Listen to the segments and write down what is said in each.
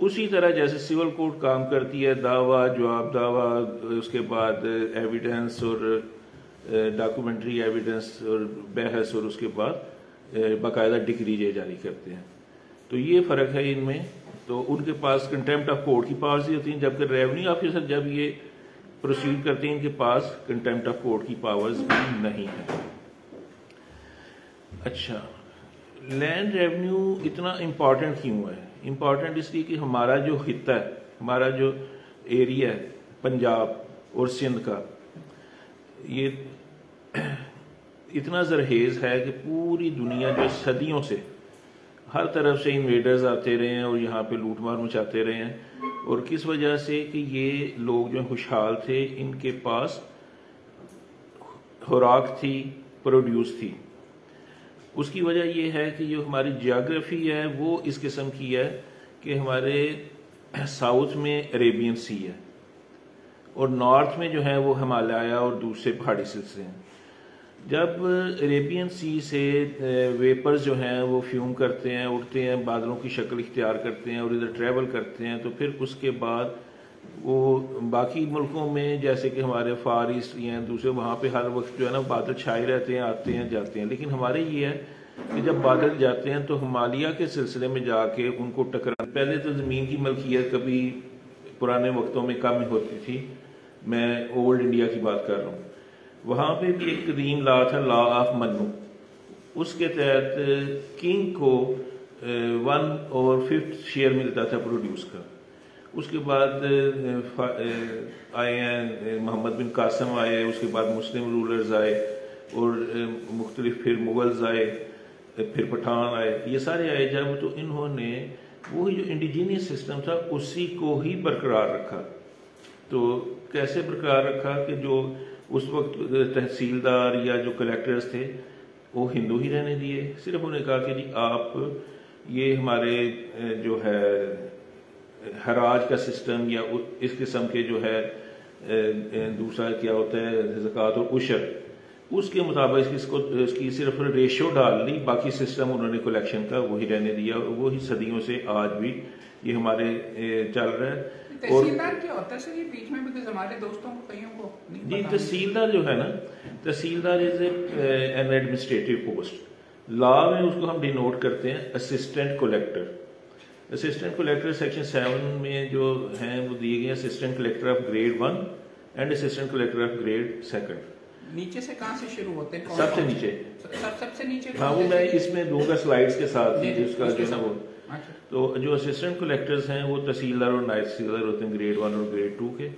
اسی طرح جیسے سول کوڈ کام کرتی ہے، دعویٰ جواب دعویٰ، اس کے بعد ایویڈنس اور ڈاکومنٹری ایویڈنس اور بحث، اور اس کے بعد باقاعدہ ڈگری جاری کرتے ہیں. تو یہ فرق ہے ان میں. تو ان کے پاس کنٹیمپٹ آف کورٹ کی پاورز ہوتی ہیں، جبکہ ریونیو آفیسر جب یہ پروسیڈ کرتے ہیں ان کے پاس کنٹیمپٹ آف کورٹ کی پاورز بھی نہیں ہے. اچھا، لینڈ ریونیو اتنا امپورٹنٹ کیوں ہے؟ امپورٹنٹ اس لیے کہ ہمارا جو خطہ ہے، ہمارا جو ایریا ہے پنجاب اور سندھ کا، یہ اتنا زرخیز ہے کہ پوری دنیا جو صدیوں سے ہر طرف سے انویڈرز آتے رہے ہیں اور یہاں پہ لوٹ مار مچاتے رہے ہیں. اور کس وجہ سے کہ یہ لوگ جو خوشحال تھے، ان کے پاس خوراک تھی، پروڈیوس تھی. اس کی وجہ یہ ہے کہ جو ہماری جیوگرافی ہے وہ اس قسم کی ہے کہ ہمارے ساؤتھ میں عریبین سی ہے اور نارتھ میں جو ہے وہ ہمالیہ اور دوسرے پہاڑی سلسلے ہیں. جب عریبین سی سے ویپرز جو ہیں وہ فیوم کرتے ہیں، اڑتے ہیں، بادلوں کی شکل اختیار کرتے ہیں اور ادھر ٹریول کرتے ہیں، تو پھر اس کے بعد وہ باقی ملکوں میں جیسے کہ ہمارے فار ایسٹ ہیں دوسرے، وہاں پہ ہر وقت جو ہے نا بادل چھائے رہتے ہیں، آتے ہیں جاتے ہیں. لیکن ہمارے یہ ہے کہ جب بادل جاتے ہیں تو ہمالیہ کے سلسلے میں جا کے ان کو ٹکرا. پہلے تو زمین کی ملکیت کبھی پرانے وقتوں میں کم ہوتی تھی، میں اولڈ انڈیا کی بات کر رہا ہوں. وہاں پہ بھی ایک قدیم لا تھا، لا آف منو. اس کے تحت کنگ کو 1/5 شیئر ملتا تھا پروڈیوس کا. اس کے بعد آئے ہیں محمد بن قاسم آئے، اس کے بعد مسلم رولرز آئے اور مختلف پھر مغلز آئے، پھر پٹھان آئے، یہ سارے آئے جب تو انہوں نے وہی جو انڈیجینس سسٹم تھا اسی کو ہی برقرار رکھا. تو کیسے برقرار رکھا کہ جو اس وقت تحصیلدار یا جو کلیکٹرز تھے وہ ہندو ہی رہنے دیے. صرف انہوں نے کہا کہ جی آپ یہ ہمارے جو ہے حراج کا سسٹم یا اس قسم کے جو ہے دوسرا کیا ہوتا ہے زکوٰۃ اور عشر، اس کے مطابق اس کی صرف ریشو ڈال لی، باقی سسٹم انہوں نے کلیکشن کا وہی رہنے دیا. وہی صدیوں سے آج بھی یہ ہمارے چل رہا ہے. تحصیلدار کیا ہوتا ہے سر یہ بیچ میں بھی ہمارے دوستوں کو کئیوں کو جی، تحصیلدار جو ہے نا، tehsildar is an administrative post. Law میں اس کو ہم ڈینوٹ کرتے ہیں assistant collector. Assistant collector section 7 میں جو ہیں وہ دیے گئے assistant collector of grade 1 and assistant collector of grade 2. نیچے سے کہاں سے شروع ہوتے ہیں؟ سب سے نیچے. سب سے نیچے. ہاں، وہ میں اس میں دوں گا سلائیڈز کے ساتھ جس کا جو ہے نا وہ. تو جو اسسٹنٹ کلیکٹرز ہیں وہ تحصیلدار اور نائب تحصیلدار ہوتے ہیں گریڈ 1 اور گریڈ 2 کے.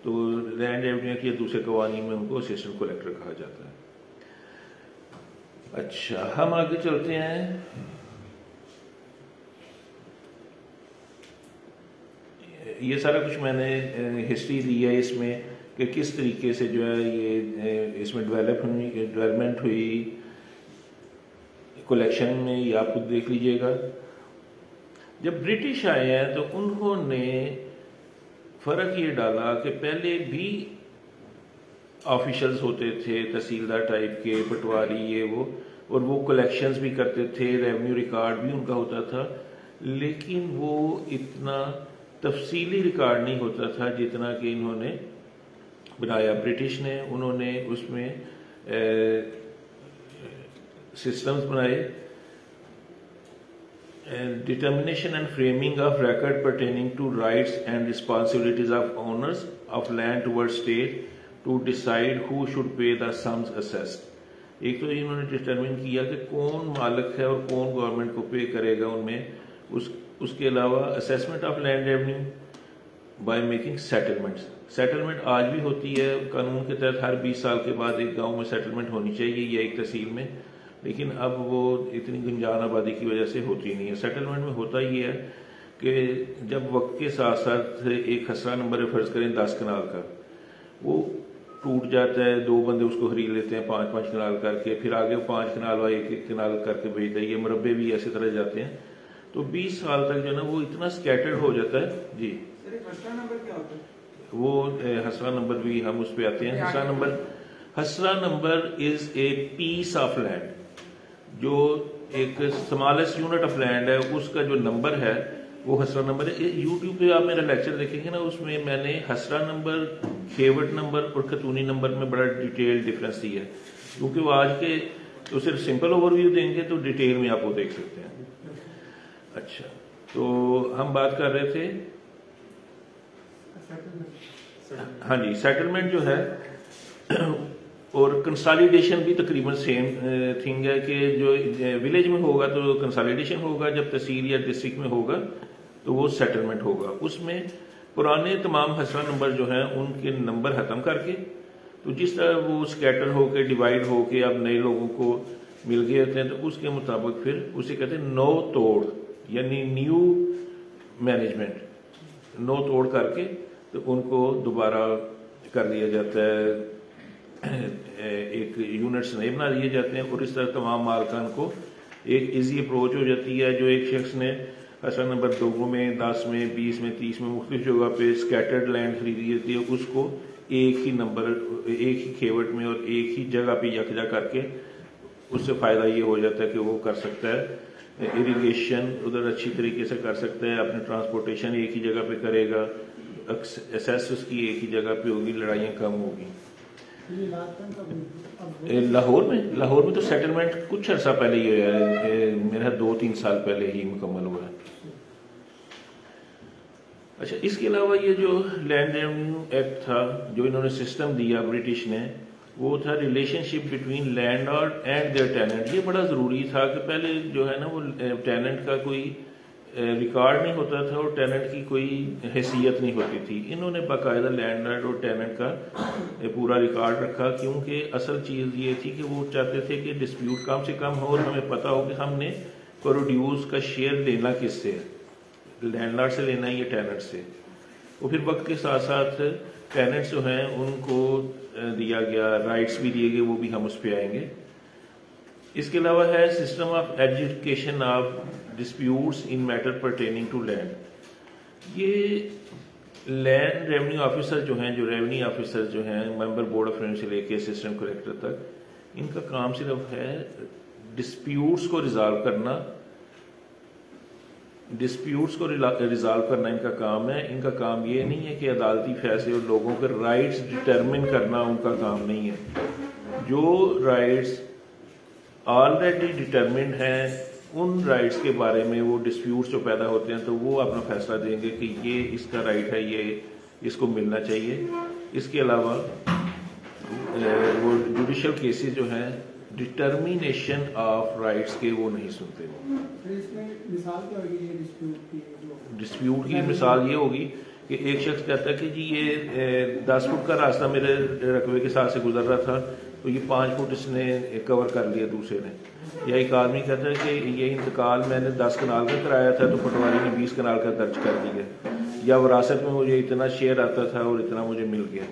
تو لینڈ ریونیو کے دوسرے قوانین میں ان کو اسسٹنٹ کلیکٹر کہا جاتا ہے. اچھا، ہم آگے چلتے ہیں. یہ سارا کچھ میں نے ہسٹری دی ہے اس میں کہ کس طریقے سے جو ہے یہ اس میں ڈیولپمنٹ ہوئی کلیکشن میں. یہ آپ خود دیکھ لیجئے گا. جب برٹش آئے ہیں تو انہوں نے فرق یہ ڈالا کہ پہلے بھی آفیشلز ہوتے تھے تحصیلدار ٹائپ کے، پٹواری یہ وہ، اور وہ کلیکشنز بھی کرتے تھے، ریونیو ریکارڈ بھی ان کا ہوتا تھا، لیکن وہ اتنا تفصیلی ریکارڈ نہیں ہوتا تھا جتنا کہ انہوں نے بنایا برٹش نے. انہوں نے اس میں سسٹمز بنائے. Determination and framing of record pertaining to rights and responsibilities of owners of land towards state to decide who should pay the sums assessed. ایک تو انہوں نے ڈٹرمن کیا کہ کون مالک ہے اور کون گورنمنٹ کو پے کرے گا ان میں. اس کے علاوہ assessment of land revenue by making settlements. Settlement آج بھی ہوتی ہے قانون کے تحت، ہر 20 سال کے بعد ایک گاؤں میں سیٹلمنٹ ہونی چاہیے یا ایک تحصیل میں، لیکن اب وہ اتنی گنجان آبادی کی وجہ سے ہوتی نہیں ہے. سیٹلمنٹ میں ہوتا یہ ہے کہ جب وقت کے ساتھ ساتھ ایک خسرہ نمبر فرض کریں 10 کنال کا، وہ ٹوٹ جاتا ہے، 2 بندے اس کو خرید لیتے ہیں 5-5 کنال کر کے، پھر آگے 5 کنال والا 1-1 کنال کر کے بھیج دیں. یہ مربے بھی اسی طرح جاتے ہیں. تو 20 سال تک جو ہے نا وہ اتنا سکیٹرڈ ہو جاتا ہے. جی، خسرہ نمبر کیا ہوتا ہے؟ وہ خسرہ نمبر بھی ہم اس پہ آتے ہیں. خسرہ number is a piece of land. جو ایک اسمالسٹ یونٹ آف لینڈ ہے اس کا جو نمبر ہے وہ حسرہ نمبر ہے. یوٹیوب پہ آپ میرا لیکچر دیکھیں گے نا, اس میں میں نے حسرہ نمبر, کھیوٹ نمبر اور خطونی نمبر میں بڑا ڈیٹیل ڈفرینس دیا ہے, کیونکہ وہ آج کے تو صرف سمپل اوور ویو دیں گے تو ڈیٹیل میں آپ وہ دیکھ سکتے ہیں. اچھا, تو ہم بات کر رہے تھے, ہاں جی, سیٹلمنٹ جو ہے اور کنسالیڈیشن بھی تقریباً سیم تھنگ ہے کہ جو ولیج میں ہوگا تو کنسالیڈیشن ہوگا, جب تحصیل یا ڈسٹرکٹ میں ہوگا تو وہ سیٹلمنٹ ہوگا. اس میں پرانے تمام حسرہ نمبر جو ہیں ان کے نمبر ختم کر کے, تو جس طرح وہ اسکیٹر ہو کے ڈیوائڈ ہو کے اب نئے لوگوں کو مل گئے ہوتے ہیں, تو اس کے مطابق پھر اسے کہتے ہیں نو توڑ, یعنی نیو مینجمنٹ, نو توڑ کر کے تو ان کو دوبارہ کر دیا جاتا ہے, ایک یونٹس نئے بنا دیے جاتے ہیں, اور اس طرح تمام مالکان کو ایک ایزی اپروچ ہو جاتی ہے. جو ایک شخص نے حسرہ نمبر 2 میں, 10 میں, 20 میں, 30 میں مختلف جگہ پہ اسکیٹرڈ لینڈ خریدی جاتی ہے, اس کو ایک ہی نمبر, ایک ہی کھیوٹ میں اور ایک ہی جگہ پہ یکجا کر کے اس سے فائدہ یہ ہو جاتا ہے کہ وہ کر سکتا ہے اریگیشن ادھر اچھی طریقے سے کر سکتا ہے, اپنے ٹرانسپورٹیشن ایک ہی جگہ پہ کرے گا, اسیس اس کی ایک ہی جگہ پہ ہوگی, لڑائیاں کم ہوگی. لاہور میں تو سیٹلمنٹ کچھ عرصہ پہلے ہی ہوا ہے, میرا 2-3 سال پہلے ہی مکمل ہوا ہے. اچھا, اس کے علاوہ یہ جو لینڈ ریونیو ایکٹ تھا جو انہوں نے سسٹم دیا برٹش نے, وہ تھا relationship between landlord and their tenant. یہ بڑا ضروری تھا کہ پہلے جو ہے نا وہ ٹیننٹ کا کوئی ریکارڈ نہیں ہوتا تھا اور ٹیننٹ کی کوئی حیثیت نہیں ہوتی تھی. انہوں نے باقاعدہ لینڈ لارڈ اور ٹیننٹ کا پورا ریکارڈ رکھا, کیونکہ اصل چیز یہ تھی کہ وہ چاہتے تھے کہ ڈسپیوٹ کم سے کم ہو اور ہمیں پتہ ہو کہ ہم نے پروڈیوس کا شیئر لینا کس سے, لینڈ لارڈ سے لینا ہے یا ٹیننٹ سے. اور پھر وقت کے ساتھ ساتھ ٹیننٹس جو ہیں ان کو دیا گیا, رائٹس بھی دیے گئے, وہ بھی ہم اس پہ آئیں گے. اس کے علاوہ ہے system of adjudication of disputes in matter pertaining to land. یہ لینڈ ریونیو آفیسر جو ہیں, جو ریونیو آفیسر جو ہیں, ممبر بورڈ آف ریونیو سے لے کے اسسٹنٹ کلیکٹر تک, ان کا کام صرف ہے ڈسپیوٹس کو ریزالو کرنا, ڈسپیوٹس کو ریزالو کرنا ان کا کام ہے. ان کا کام یہ نہیں ہے کہ عدالتی فیصلے اور لوگوں کے رائٹس ڈٹرمن کرنا ان کا کام نہیں ہے. جو رائٹس آلریڈی ڈٹرمنڈ ہیں ان رائٹس کے بارے میں وہ ڈسپیوٹس جو پیدا ہوتے ہیں تو وہ اپنا فیصلہ دیں گے کہ یہ اس کا رائٹ ہے, یہ اس کو ملنا چاہیے. اس کے علاوہ وہ جوڈیشل کیسز جو ہیں ڈٹرمینیشن آف رائٹس کے وہ نہیں سنتے. ڈسپیوٹ کی مثال یہ ہوگی کہ ایک شخص کہتا ہے کہ جی یہ 10 فٹ کا راستہ میرے رقبے کے ساتھ سے گزر رہا تھا تو یہ 5 فٹ اس نے کور کر لیا دوسرے نے. یا ایک آدمی کہتا ہے کہ یہ انتقال میں نے 10 کنال کا کرایا تھا تو پٹواری نے 20 کنال کا درج کر دیا, یا وراثت میں مجھے اتنا شیئر آتا تھا اور اتنا مجھے مل گیا.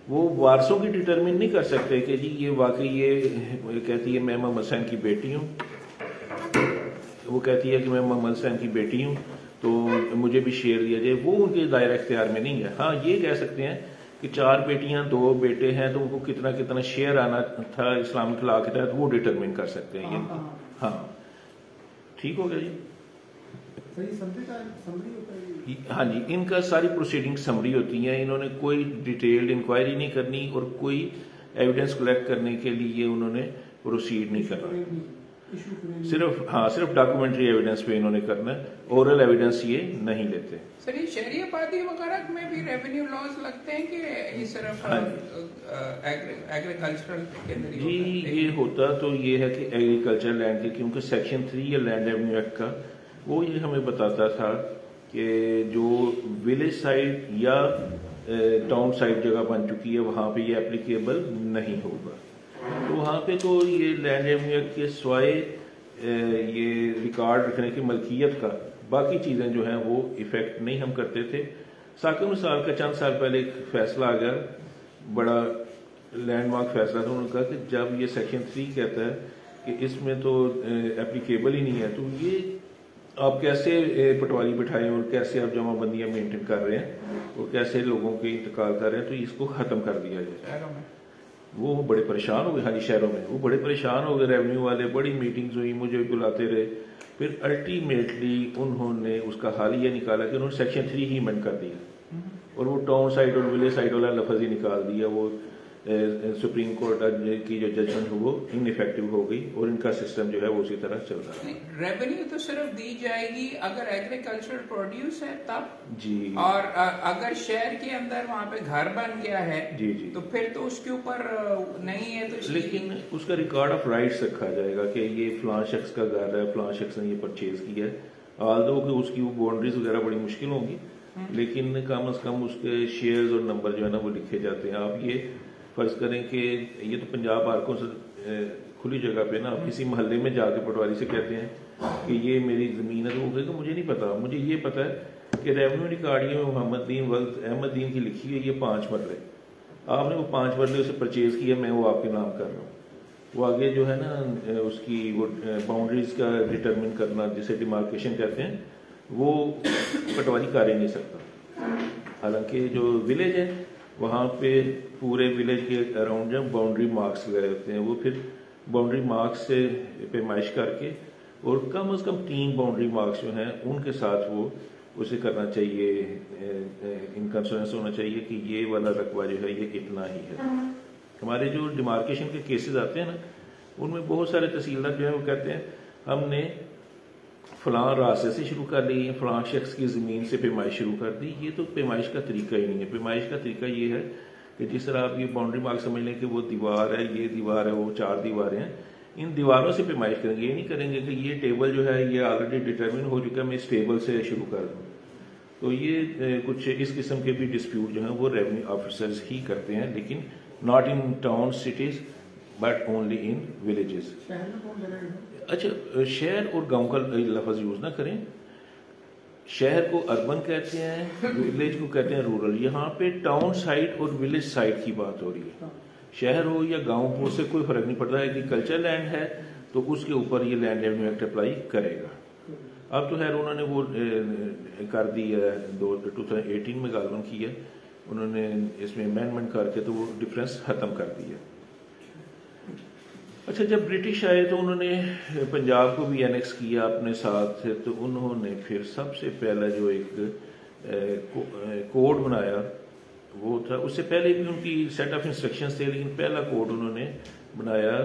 وہ وارثوں کی ڈٹرمن نہیں کر سکتے کہ جی یہ واقعی یہ کہتی ہے میں محمد حسین کی بیٹی ہوں, وہ کہتی ہے کہ میں محمد حسین کی بیٹی ہوں تو مجھے بھی شیئر دیا جائے. وہ ان کے دائرہ اختیار میں نہیں ہے. ہاں یہ کہہ سکتے ہیں کہ 4 بیٹیاں 2 بیٹے ہیں تو ان کو کتنا کتنا شیئر آنا تھا اسلامک لا کے تحت, وہ ڈٹرمن کر سکتے ہیں. ہاں ٹھیک ہو گیا جی. ہاں جی, ان کا ساری پروسیڈنگ سمری ہوتی ہیں. انہوں نے کوئی ڈیٹیلڈ انکوائری نہیں کرنی اور کوئی ایویڈنس کلیکٹ کرنے کے لیے انہوں نے پروسیڈ نہیں کرنا. صرف ڈاکومنٹری ایویڈنس پہ انہوں نے کرنا ہے, اورل ایویڈنس یہ نہیں لیتے. سر یہ شہری آبادی وغیرہ میں بھی ریونیو لاز لگتے ہیں کہ یہ صرف ایگریکلچرل کے اندر؟ جی یہ ہوتا تو یہ ہے کہ ایگریکلچر لینڈ کے, کیونکہ سیکشن 3 یا لینڈ ریونیو ایکٹ کا وہ یہ ہمیں بتاتا تھا کہ جو ولیج سائڈ یا ٹاؤن سائڈ جگہ بن چکی ہے وہاں پہ یہ اپلیکیبل نہیں ہوگا. تو وہاں پہ تو یہ لینڈ ریونیو ایکٹ کے سوائے یہ ریکارڈ رکھنے کی ملکیت کا باقی چیزیں جو ہیں وہ ایفیکٹ نہیں ہم کرتے تھے. ساکر مثال کا چند سال پہلے ایک فیصلہ آ گیا, بڑا لینڈ مارک فیصلہ تھا. انہوں نے کہا کہ جب یہ سیکشن 3 کہتا ہے کہ اس میں تو اپلیکیبل ہی نہیں ہے تو یہ آپ کیسے پٹواری بٹھائیں اور کیسے آپ جمع بندیاں مینٹین کر رہے ہیں اور کیسے لوگوں کے انتقال کر رہے ہیں, تو اس کو ختم کر دیا جائے. وہ بڑے پریشان ہو گئے. ہاں جی شہروں میں وہ بڑے پریشان ہو گئے ریونیو والے, بڑی میٹنگز ہوئی, مجھے بلاتے رہے. پھر الٹیمیٹلی انہوں نے اس کا حال یہ نکالا کہ انہوں نے سیکشن 3 ہی امینڈ کر دیا اور وہ ٹاؤن سائٹ اور ولیج سائٹ والا لفظ ہی نکال دیا. وہ سپریم کورٹ کی جو ججمنٹ ہو وہ ان افیکٹو ہو گئی اور ان کا سسٹم جو ہے وہ اسی طرح چل رہا ہے. ریونیو تو صرف دی جائے گی اگر ایگریکلچرل پروڈیوس ہے تب, جی, اور اگر شہر کے اندر وہاں پہ گھر بن گیا ہے جی جی تو پھر تو اس کے اوپر نہیں ہے. تو لیکن اس کا ریکارڈ آف رائٹس رکھا جائے گا کہ یہ فلاں شخص کا گھر ہے, فلاں شخص نے یہ پرچیز کیا ہے. آلدو کہ اس کی وہ باؤنڈریز وغیرہ بڑی مشکل ہوں گی, لیکن کم از کم اس کے شیئرز اور نمبر جو ہے نا وہ لکھے جاتے ہیں. آپ یہ فرض کریں کہ یہ تو پنجاب بارکوں سے کھلی جگہ پہ نا, آپ کسی محلے میں جا کے پٹواری سے کہتے ہیں کہ یہ میری زمین ہے, تو وہ کہے کہ مجھے نہیں پتا, مجھے یہ پتا ہے کہ ریونیو ریکارڈ میں محمد دین ولد احمد دین کی لکھی ہے یہ 5 مرلے, آپ نے وہ 5 مرلے اسے پرچیز کیا, میں وہ آپ کے نام کر رہا ہوں. وہ آگے جو ہے نا اس کی وہ باؤنڈریز کا ڈٹرمن کرنا جسے ڈیمارکیشن کہتے ہیں, وہ پٹواری کر ہی نہیں سکتا. حالانکہ جو ولیج ہے وہاں پہ پورے ولیج کے اراؤنڈ جو باؤنڈری مارکس وغیرہ ہوتے ہیں, وہ پھر باؤنڈری مارکس سے پیمائش کر کے اور کم از کم 3 باؤنڈری مارکس جو ہیں ان کے ساتھ وہ اسے کرنا چاہیے, انکانسوریںس ہونا چاہیے کہ یہ والا رقبہ جو ہے یہ اتنا ہی ہے. ہمارے جو ڈیمارکیشن کے کیسز آتے ہیں نا ان میں بہت سارے تحصیلدار جو ہیں وہ کہتے ہیں ہم نے فلاں راستے سے شروع کر لی, فلاں شخص کی زمین سے پیمائش شروع کر دی. یہ تو پیمائش کا طریقہ ہی نہیں ہے. پیمائش کا طریقہ یہ ہے کہ جس طرح آپ یہ باؤنڈری مارک سمجھ لیں کہ وہ دیوار ہے, یہ دیوار ہے, وہ 4 دیواریں ہیں, ان دیواروں سے پیمائش کریں گے. یہ نہیں کریں گے کہ یہ ٹیبل جو ہے یہ آلریڈی ڈٹرمن ہو چکا ہے, میں اس ٹیبل سے شروع کر دوں. تو یہ کچھ اس قسم کے بھی ڈسپیوٹ جو ہیں وہ ریونیو آفیسرز ہی کرتے ہیں, لیکن not in town cities but only in villages. اچھا, شہر اور گاؤں کا لفظ یوز نہ کریں. شہر کو اربن کہتے ہیں, ولیج کو کہتے ہیں رورل. یہاں پہ ٹاؤن سائٹ اور ولیج سائٹ کی بات ہو رہی ہے. شہر ہو یا گاؤں ہو, اس سے کوئی فرق نہیں پڑتا. ایگریکلچر لینڈ ہے تو اس کے اوپر یہ لینڈ ریونیو ایکٹ اپلائی کرے گا. اب تو خیر انہوں نے وہ کر دی ہے 2018 میں غالباً کی ہے, انہوں نے اس میں امینڈمنٹ کر کے تو وہ ڈفرینس ختم کر دی ہے. اچھا, جب برٹش آئے تو انہوں نے پنجاب کو بھی اینیکس کیا اپنے ساتھ, تو انہوں نے پھر سب سے پہلا جو ایک کوڈ بنایا وہ تھا, اس سے پہلے بھی ان کی سیٹ آف انسٹرکشنز تھے, لیکن پہلا کوڈ انہوں نے بنایا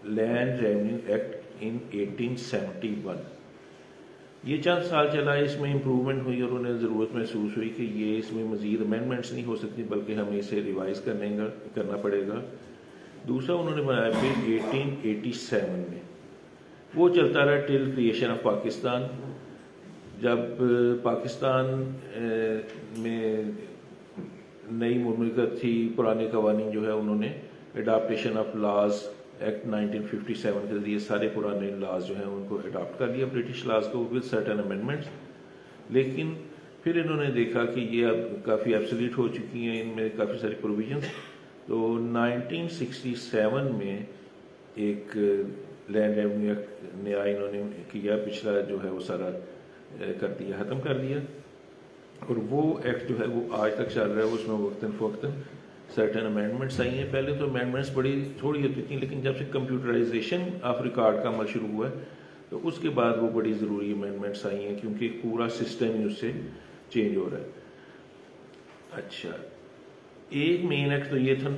لینڈ ریونیو ایکٹ ان 1871. یہ چند سال چلا, اس میں امپروومنٹ ہوئی اور انہیں ضرورت محسوس ہوئی کہ یہ اس میں مزید امینڈمنٹس نہیں ہو سکتی بلکہ ہمیں اسے ریوائز کرنا پڑے گا. دوسرا انہوں نے بنایا پھر 1887 میں, وہ چلتا رہا ٹل کریشن آف پاکستان. جب پاکستان میں نئی مملکت تھی, پرانے قوانین جو ہے انہوں نے اڈاپٹیشن آف لاز ایکٹ 1957 کے ذریعے سارے پرانے لاز جو ہیں ان کو اڈاپٹ کر لیا, برٹش لاز کو ود سرٹن امینڈمنٹس. لیکن پھر انہوں نے دیکھا کہ یہ اب کافی ایبسلیٹ ہو چکی ہیں, ان میں کافی ساری پروویژنس. تو 1967 میں ایک لینڈ ریونیو ایکٹ نیا انہوں نے کیا, پچھلا جو ہے وہ سارا کر دیا, ختم کر دیا, اور وہ ایکٹ جو ہے وہ آج تک چل رہا ہے. اس میں وقتاً فوقتاً سرٹن امینڈمنٹس آئی ہیں. پہلے تو امینڈمنٹس بڑی تھوڑی ہوتی تھیں, لیکن جب سے کمپیوٹرائزیشن آف ریکارڈ کا عمل شروع ہوا ہے تو اس کے بعد وہ بڑی ضروری امینڈمنٹس آئی ہیں, کیونکہ پورا سسٹم ہی اس سے چینج ہو رہا ہے. اچھا, ایک مین ایکٹ تو یہ تھا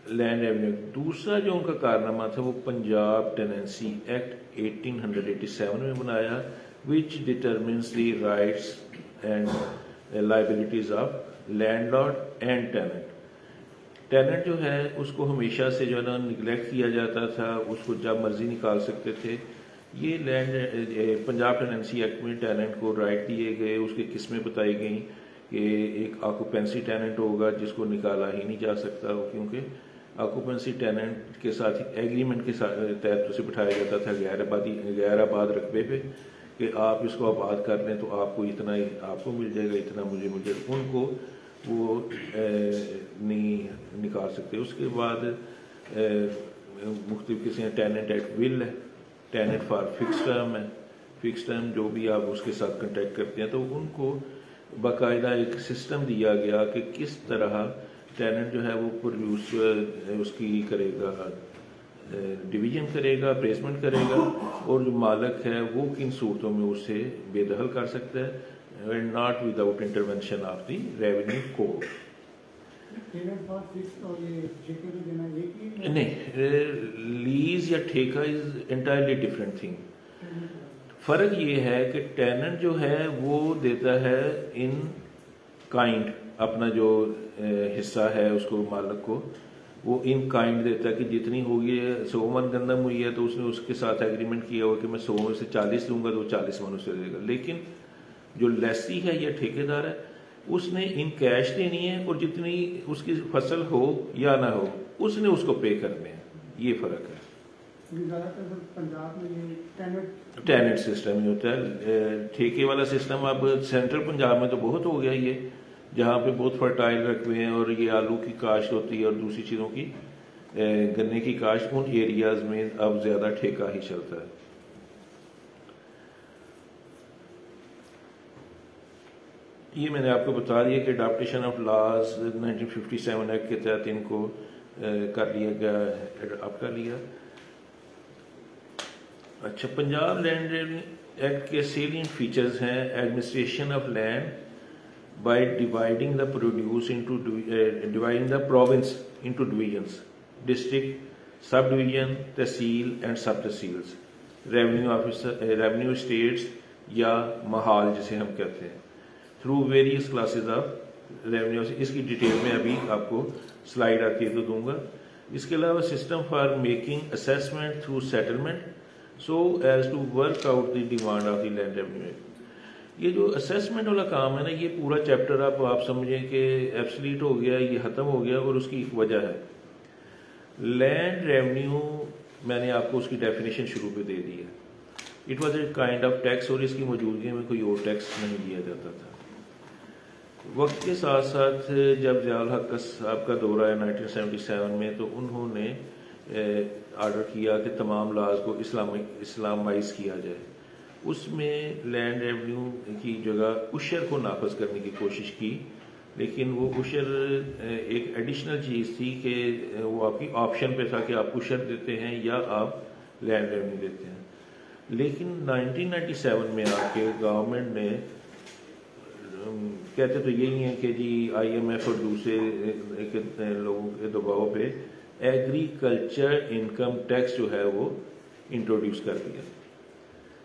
لینڈ ریونیو. دوسرا جو ان کا کارنامہ تھا وہ پنجاب ٹیننسی ایکٹ 1887 میں بنایا, which determines the rights and liabilities of landlord and tenant. Tenant جو ہے اس کو ہمیشہ سے جو ہے نا نگلیکٹ کیا جاتا تھا, اس کو جب مرضی نکال سکتے تھے. یہ لینڈ پنجاب ٹیننسی ایکٹ میں ٹیننٹ کو رائٹ دیے گئے, اس کی قسمیں بتائی گئیں کہ ایک آکوپینسی ٹیننٹ ہوگا جس کو نکالا ہی نہیں جا سکتا, کیونکہ آکوپینسی ٹیننٹ کے ساتھ ایگریمنٹ کے تحت اسے بٹھایا جاتا تھا غیر آباد رقبے پہ کہ آپ اس کو آباد کر لیں تو آپ کو اتنا ہی آپ کو مل جائے گا, اتنا مجھے مل جائے گا. ان کو وہ نہیں نکال سکتے. اس کے بعد مختلف قسم ٹیننٹ ایٹ ول ہے, ٹیننٹ فار فکس ٹرم ہے. فکس ٹرم جو بھی آپ اس کے ساتھ کنٹیکٹ کرتے ہیں تو ان کو باقاعدہ ایک سسٹم دیا گیا کہ کس طرح ٹیننٹ جو ہے وہ پروڈیوس اس کی کرے گا, ڈویژن کرے گا، پلیسمنٹ کرے گا، اور جو مالک ہے وہ کن صورتوں میں اسے بے دخل کر سکتا ہے، and not without intervention of the revenue code. نہیں، لیز یا ٹھیکہ از انٹائرلی ڈفرینٹ تھنگ. فرق یہ ہے کہ ٹیننٹ جو ہے وہ دیتا ہے ان کائنڈ، اپنا جو حصہ ہے اس کو مالک کو وہ ان کائنڈ دیتا ہے کہ جتنی ہوگی 100 من گندم ہوئی ہے تو اس نے اس کے ساتھ ایگریمنٹ کیا ہوا کہ میں 100 میں سے 40 لوں گا تو 40 من اسے دے گا. لیکن جو لیسی ہے یا ٹھیکیدار ہے اس نے ان کیش دینی ہے، اور جتنی اس کی فصل ہو یا نہ ہو اس نے اس کو پے کرنے ہیں. یہ فرق ہے. ٹیننٹ سسٹم ہی ہوتا ہے. ٹھیکے والا سسٹم اب سینٹرل پنجاب میں تو بہت ہو گیا یہ، جہاں پہ بہت فرٹائل رقبے ہیں اور یہ آلو کی کاشت ہوتی ہے اور دوسری چیزوں کی، گنے کی کاشت، ان ایریاز میں اب زیادہ ٹھیکہ ہی چلتا ہے. یہ میں نے آپ کو بتا دیا کہ اڈاپٹیشن آف لاز 1957 ایکٹ کے تحت ان کو کر لیا گیا، اب کر لیا. اچھا، پنجاب لینڈ ریونیو ایکٹ کے سیلینٹ فیچرز ہیں: administration of land by dividing the province into divisions, district, sub division, tehsil and sub tehsils, revenue estates یا محال جسے ہم کہتے ہیں، through various classes of revenue. اس کی ڈیٹیل میں ابھی آپ کو سلائیڈ آتی ہے تو دوں گا. اس کے علاوہ system for making assessment through settlement so as to work out the demand of the land revenue. یہ جو اسیسمنٹ والا کام ہے نا، یہ پورا چیپٹر آپ سمجھیں کہ ایبسلیٹ ہو گیا، یہ ختم ہو گیا، اور اس کی ایک وجہ ہے. لینڈ ریونیو میں نے آپ کو اس کی ڈیفینیشن شروع پہ دے دی ہے. It was a kind of tax, اور اس کی موجودگی میں کوئی اور ٹیکس نہیں دیا جاتا تھا. وقت کے ساتھ ساتھ جب ضیاء الحق صاحب کا دورہ ہے 1977 میں، تو انہوں نے آرڈر کیا کہ تمام لاز کو اسلامائز کیا جائے. اس میں لینڈ ریونیو کی جگہ اشر کو نافذ کرنے کی کوشش کی، لیکن وہ اشر ایک ایڈیشنل چیز تھی کہ وہ آپ کی آپشن پہ تھا کہ آپ اشر دیتے ہیں یا آپ لینڈ ریونیو دیتے ہیں. لیکن 1997 میں آ کے گورنمنٹ نے، کہتے تو یہی ہیں کہ جی آئی ایم ایف اور دوسرے لوگوں کے دباؤ پہ ایگریکلچر انکم ٹیکس جو ہے وہ انٹروڈیوس کر دیا.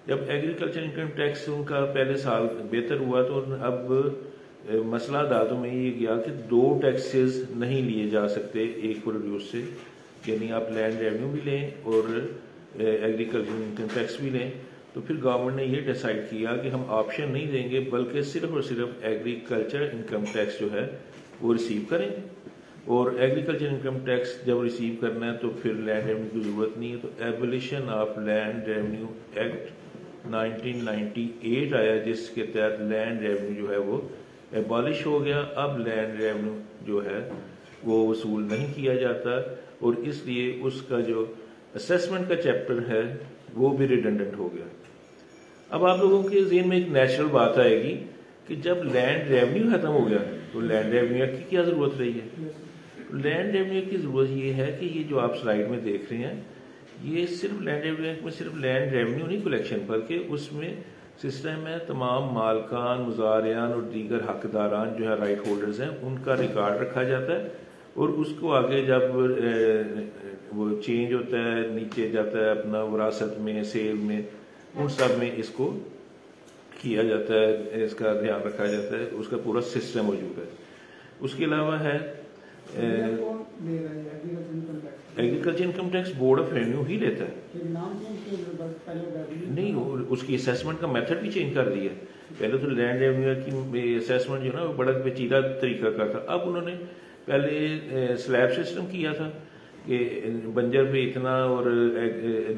جب ایگریکلچر انکم ٹیکس ان کا پہلے سال بہتر ہوا تو اب مسئلہ عدالتوں میں یہ گیا کہ 2 ٹیکسز نہیں لیے جا سکتے ایک پروڈیوس سے، یعنی آپ لینڈ ریونیو بھی لیں اور ایگریکلچر انکم ٹیکس بھی لیں. تو پھر گورنمنٹ نے یہ ڈیسائیڈ کیا کہ ہم آپشن نہیں دیں گے، بلکہ صرف اور صرف ایگریکلچر انکم ٹیکس جو ہے وہ ریسیو کریں گے. اور ایگریکلچر انکم ٹیکس جب ریسیو کرنا ہے تو پھر لینڈ ریونیو کی ضرورت نہیں ہے. تو abolition of land revenue act 1998 آیا، جس کے تحت لینڈ ریونیو جو ہے وہ ایبالش ہو گیا. اب لینڈ ریونیو جو ہے وہ وصول نہیں کیا جاتا، اور اس لیے اس کا جو اسیسمنٹ کا چیپٹر ہے وہ بھی ریڈنڈنٹ ہو گیا. اب آپ لوگوں کے ذہن میں ایک نیچرل بات آئے گی کہ جب لینڈ ریونیو ختم ہو گیا تو لینڈ ریونیو کی کیا ضرورت رہی ہے. لینڈ ریونیو کی ضرورت یہ ہے کہ یہ جو آپ سلائیڈ میں دیکھ رہے ہیں، یہ صرف لینڈ ریونیو میں صرف لینڈ ریونیو نہیں کلیکشن، بلکہ اس میں سسٹم ہے تمام مالکان، مزارعان اور دیگر حقداران جو ہے رائٹ ہولڈرز ہیں، ان کا ریکارڈ رکھا جاتا ہے. اور اس کو آگے جب وہ چینج ہوتا ہے، نیچے جاتا ہے اپنا وراثت میں، سیل میں، ان سب میں اس کو کیا جاتا ہے، اس کا دھیان رکھا جاتا ہے. اس کا پورا سسٹم موجود ہے. اس کے علاوہ ہے agriculture income tax board of revenue ہی لیتا ہے. نہیں، اس کی اسیسمنٹ کا میتھڈ بھی چینج کر دیا. پہلے تو لینڈ ریونیو کی اسیسمنٹ جو نا وہ بڑا پیچیدہ طریقہ کا تھا. اب انہوں نے پہلے سلیب سسٹم کیا تھا کہ بنجر پہ اتنا اور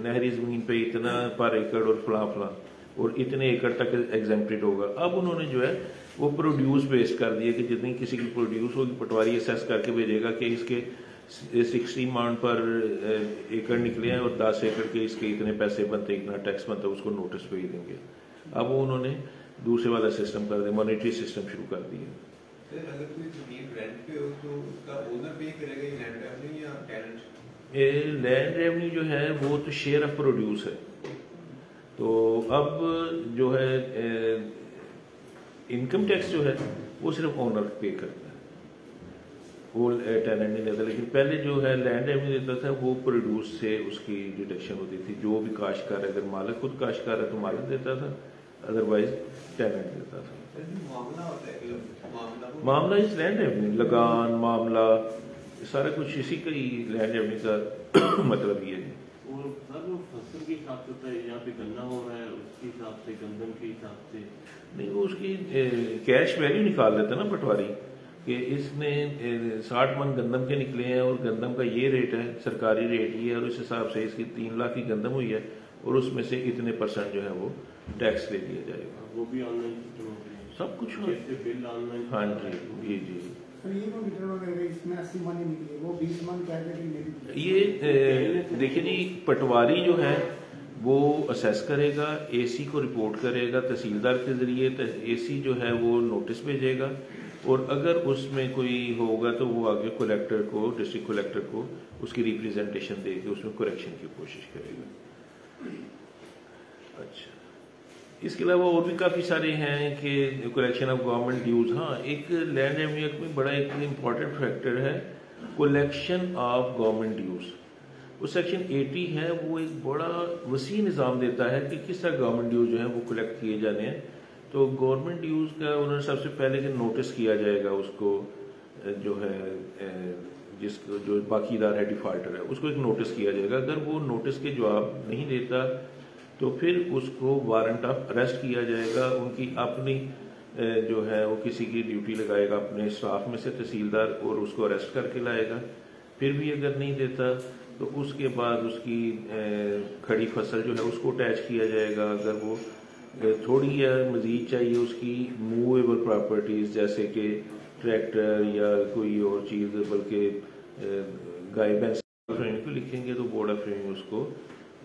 نہری زمین پہ اتنا پر ایکڑ اور فلاں فلاں اور اتنے ایکڑ تک ایگزمپٹڈ ہوگا. اب انہوں نے جو ہے وہ پروڈیوس بیس کر دیا کہ جتنی کسی کی پروڈیوس ہوگی پٹواری اسیس کر کے بھیجے گا کہ اس کے 60 مان پر ایکڑ نکلے ہیں اور 10 ایکڑ کے اس کے اتنے پیسے بنتے، اتنا ٹیکس بنتا ہے، اس کو نوٹس بھیج دیں گے. اب وہ انہوں نے دوسرے والا سسٹم کر دیا، مانیٹری سسٹم شروع کر دیا. اگر کوئی زمین رینٹ پہ ہو تو اس کا اونر پے کرے گا، یہ لینڈ ریونیو یا ٹیننٹ؟ لینڈ ریونیو جو ہے وہ تو شیئر آف پروڈیوس ہے. تو اب جو ہے انکم ٹیکس جو ہے وہ صرف اونر پے کرتا ہے, وہ ٹیننٹ نہیں دیتا. لیکن پہلے جو ہے لینڈ ریونیو دیتا تھا وہ پروڈیوس سے اس کی ڈیڈکشن ہوتی تھی. جو بھی کاشتکار ہے, اگر مالک خود کاشتکار ہے تو مالک دیتا تھا, ادروائز ٹیننٹ دیتا تھا. معاملہ اس لینڈ ریونیو, لگان معاملہ سارا کچھ اسی کا ہی لینڈ ریونیو کا مطلب یہ ہے. اور سر وہ فصل کے حساب سے ہوتا ہے, یہاں پہ گنا ہو رہا ہے اس کے حساب سے, گندم کے حساب سے نہیں, وہ اس کی کیش ویلیو نکال دیتا نا پٹواری, کہ اس نے 60 من گندم کے نکلے ہیں اور گندم کا یہ ریٹ ہے, سرکاری ریٹ یہ ہے, اور اس حساب سے اس کی 3 لاکھ کی گندم ہوئی ہے اور اس میں سے اتنے % جو ہے وہ ٹیکس لے لیا جائے گا. وہ بھی آن لائن سسٹم ہو گیا, سب کچھ بل آن لائن. ہاں جی جی. یہ دیکھیں جی, پٹواری جو ہے وہ اسیس کرے گا, اے سی کو رپورٹ کرے گا تحصیلدار کے ذریعے, اے سی جو ہے وہ نوٹس بھیجے گا, اور اگر اس میں کوئی ہوگا تو وہ آگے کلیکٹر کو, ڈسٹرکٹ کلیکٹر کو اس کی ریپرزنٹیشن دے کے اس میں کریکشن کی کوشش کرے گا. اچھا, اس کے علاوہ اور بھی کافی سارے ہیں کہ کلیکشن آف گورنمنٹ ڈیوز. ہاں, ایک لینڈ ریونیو ایکٹ میں بڑا ایک امپورٹنٹ فیکٹر ہے کلیکشن آف گورنمنٹ ڈیوز. وہ سیکشن 80 ہے, وہ ایک بڑا وسیع نظام دیتا ہے کہ کس طرح گورنمنٹ ڈیوز جو ہیں وہ کلیکٹ کیے جانے ہیں. تو گورنمنٹ ڈیوز کا انہوں نے سب سے پہلے کہ نوٹس کیا جائے گا اس کو, جو ہے جس کو جو باقی دار ہے, ڈیفالٹر ہے, اس کو ایک نوٹس کیا جائے گا. اگر وہ نوٹس کے جواب نہیں دیتا تو پھر اس کو وارنٹ آف اریسٹ کیا جائے گا. ان کی اپنی جو ہے وہ کسی کی ڈیوٹی لگائے گا اپنے اسٹاف میں سے تحصیلدار, اور اس کو اریسٹ کر کے لائے گا. پھر بھی اگر نہیں دیتا تو اس کے بعد اس کی کھڑی فصل جو ہے اس کو اٹیچ کیا جائے گا. اگر وہ تھوڑی یا مزید چاہیے اس کی موویبل پراپرٹیز جیسے کہ ٹریکٹر یا کوئی اور چیز, بلکہ گائے بھینس کو لکھیں گے تو بورڈ آف ریونیو اس کو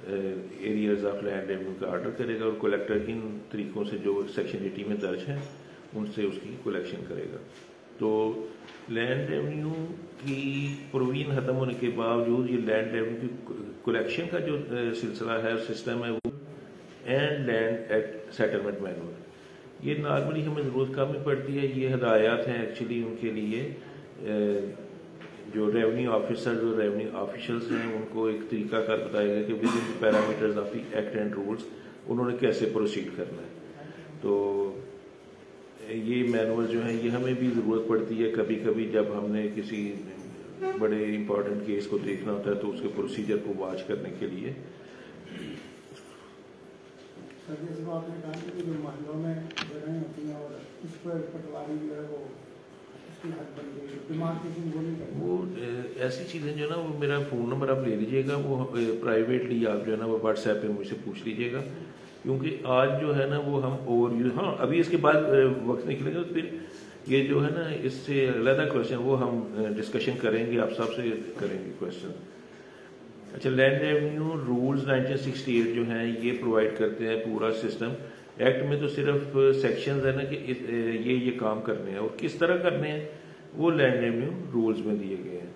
ایریاز آف لینڈ ریونیو کا آرڈر کرے گا, اور کلیکٹر ان طریقوں سے جو سیکشن 80 میں درج ہیں ان سے اس کی کلیکشن کرے گا. تو لینڈ ریونیو کی پروویژن ختم ہونے کے باوجود یہ لینڈ ریونیو کی کلیکشن کا جو سلسلہ ہے, سسٹم ہے, وہ and land act settlement manual, یہ نارملی ہمیں ضرورت کم ہی پڑتی ہے. یہ ہدایات ہیں ایکچولی ان کے لیے, جو ریونیو آفیسر اور ریونیو آفیشلز ہیں ان کو ایک طریقہ کار بتائے گا کہ within parameters of the act and rules انہوں نے کیسے پروسیڈ کرنا ہے. تو یہ مینول جو ہیں یہ ہمیں بھی ضرورت پڑتی ہے کبھی کبھی, جب ہم نے کسی بڑے امپورٹنٹ کیس کو دیکھنا ہوتا ہے تو اس کے پروسیجر کو واچ کرنے کے لیے. آپ نے کہا کہ جو محلوں میں جگہیں ہوتی ہیں اور اس پر پٹواری جو ہے وہ وہ ایسی چیزیں جو ہے نا, وہ میرا فون نمبر آپ لے لیجیے گا, وہ پرائیویٹلی آپ جو ہے نا وہ واٹس ایپ پہ مجھ سے پوچھ لیجیے گا, کیونکہ آج جو ہے نا وہ ہم اوور ویو, ہاں ابھی اس کے بعد وقت نکلے گا تو پھر یہ جو ہے نا اس سے علیحدہ کویشچن وہ ہم ڈسکشن کریں گے, آپ سب سے کریں گے کویشچن. اچھا, لینڈ ریونیو رولز 1968 جو ہیں یہ پرووائڈ کرتے ہیں پورا سسٹم. ایکٹ میں تو صرف سیکشنز ہیں نا کہ یہ کام کرنے ہیں, اور کس طرح کرنے ہیں وہ لینڈ ریونیو رولز میں دیے گئے ہیں.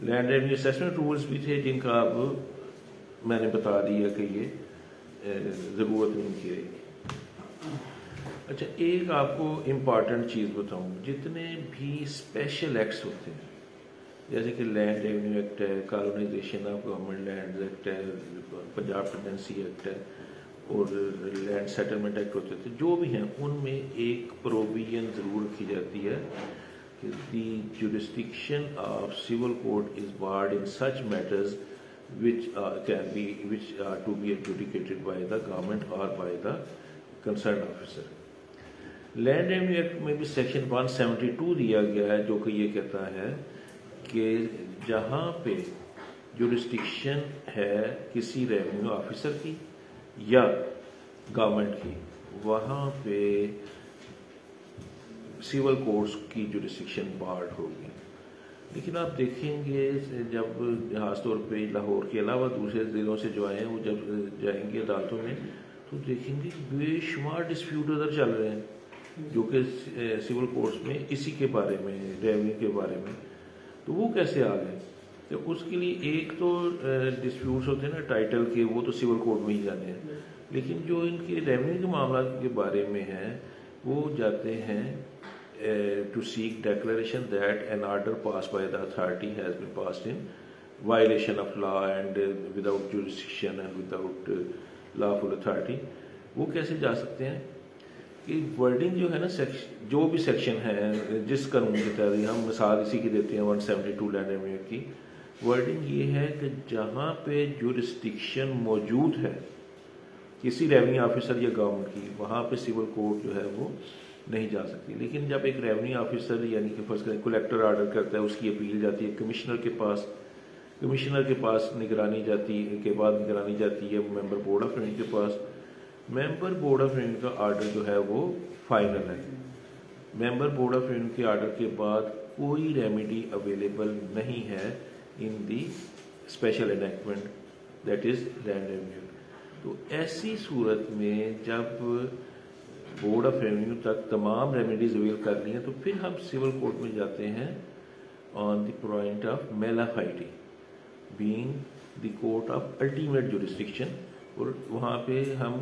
لینڈ ریونیو اسیسمنٹ رولز بھی تھے جن کا اب میں نے بتا دیا کہ یہ ضرورت نہیں کی رہے گی. اچھا, ایک آپ کو امپارٹنٹ چیز بتاؤں, جتنے بھی اسپیشل ایکٹس ہوتے ہیں جیسے کہ لینڈ ریونیو ایکٹ ہے, colonisation of government lands act ہے, پنجاب ٹینڈنسی ایکٹ ہے, اور لینڈ سیٹلمنٹ ایکٹ ہوتے تھے, جو بھی ہیں ان میں ایک پروویژن ضرور رکھی جاتی ہے کہ the jurisdiction of civil court is barred in such matters which are to be adjudicated by the government or by the concerned officer. Land revenue act میں بھی سیکشن 172 دیا گیا ہے جو کہ یہ کہتا ہے کہ جہاں پہ جورسڈکشن ہے کسی ریونیو آفیسر کی یا گورنمنٹ کی, وہاں پہ سول کوڈز کی جورسڈکشن بارڈ ہوگی. لیکن آپ دیکھیں گے جب خاص طور پہ لاہور کے علاوہ دوسرے ضلعوں سے جو آئے ہیں وہ جب جائیں گے عدالتوں میں تو دیکھیں گے بے شمار ڈسپیوٹ ادھر چل رہے ہیں جو کہ سول کوڈز میں اسی کے بارے میں, ریونیو کے بارے میں. تو وہ کیسے آ گئے؟ تو اس کے لیے ایک تو ڈسپیوٹس ہوتے ہیں نا ٹائٹل کے، وہ تو سول کورٹ میں ہی جانے ہیں، لیکن جو ان کے ریونیو کے معاملات کے بارے میں ہیں وہ جاتے ہیں to seek declaration that an order passed by the authority has been passed in violation of law and without jurisdiction and without lawful authority. وہ کیسے جا سکتے ہیں کہ ورڈنگ جو ہے نا جو بھی سیکشن ہے جس قانون کے تحت، ہم مثال اسی کی دیتے ہیں 172 لینڈ ریونیو کی، ورڈنگ یہ ہے کہ جہاں پہ جورسڈکشن موجود ہے کسی ریونیو آفیسر یا گورنمنٹ کی، وہاں پہ سول کورٹ جو ہے وہ نہیں جا سکتی. لیکن جب ایک ریونیو آفیسر یعنی کہ فرض کریں کلیکٹر آرڈر کرتا ہے، اس کی اپیل جاتی ہے کمشنر کے پاس، کمشنر کے پاس نگرانی جاتی کے بعد نگرانی جاتی ہے ممبر بورڈ آف ریونیو کے پاس. ممبر بورڈ آف ریونیو کا آرڈر جو ہے وہ فائنل ہے. ممبر بورڈ آف ریونیو کے آرڈر کے بعد کوئی ریمیڈی اویلیبل نہیں ہے in the special enactment that is land revenue. تو ایسی صورت میں جب بورڈ آف ریونیو تک تمام ریمیڈیز اویل کر لی ہیں تو پھر ہم سول کورٹ میں جاتے ہیں آن دی point of mala fide being the court of ultimate jurisdiction, اور وہاں پہ ہم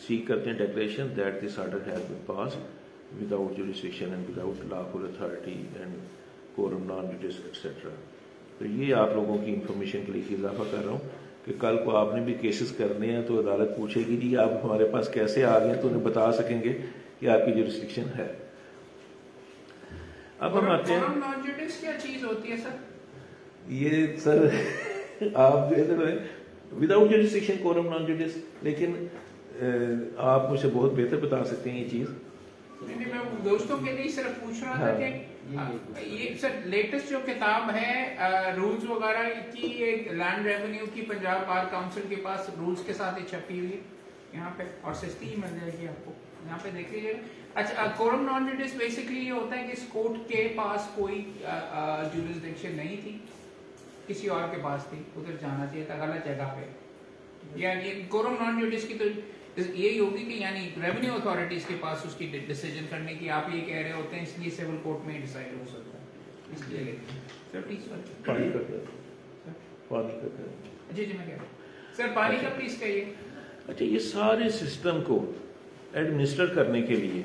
سیک کرتے ہیں declaration that this order has been passed without jurisdiction and without lawful authority and quorum non judice etc. تو یہ آپ لوگوں کی انفارمیشن کے لیے اضافہ کر رہا ہوں کہ کل کو آپ نے بھی کیسز کرنے ہیں تو عدالت پوچھے گی جی آپ ہمارے پاس کیسے آ گئے، تو انہیں بتا سکیں گے کہ آپ کی جورسڈکشن ہے. اب ہم آتے ہیں quorum non judice کیا چیز ہوتی ہے سر؟ یہ سر آپ جو ہے without jurisdiction quorum non judice، لیکن آپ مجھ سے بہت بہتر بتا سکتے ہیں یہ چیز. میں دوستوں کے لیے صرف پوچھ رہا تھا کہ یہ سر لیٹسٹ جو کتاب ہے رولز وغیرہ کی، ایک لینڈ ریونیو کی پنجاب بار کاؤنسل کے پاس رولز کے ساتھ چھپی ہوئی یہاں پہ، اور سستی ہی مل جائے گی آپ کو، یہاں پہ دیکھ لیجیے. اچھا quorum non judice بیسیکلی یہ ہوتا ہے کہ اس کورٹ کے پاس کوئی جورسڈکشن نہیں تھی، کسی اور کے پاس تھی، ادھر جانا چاہیے تھا غلط جگہ پہ. یعنی quorum non judice کی تو یہی ہوگی کہ یعنی ریونیو اتھارٹیز کے پاس اس کی ڈیسیجن کرنے کی، آپ یہ کہہ رہے ہوتے ہیں، اس لیے سول کورٹ میں ڈیسائیڈ ہو سکتا ہے. اس لیے سر پلیز پانی کا جی میں کہہ رہا ہوں سر پانی کا پلیز کہیے. اچھا یہ سارے سسٹم کو ایڈمنسٹر کرنے کے لیے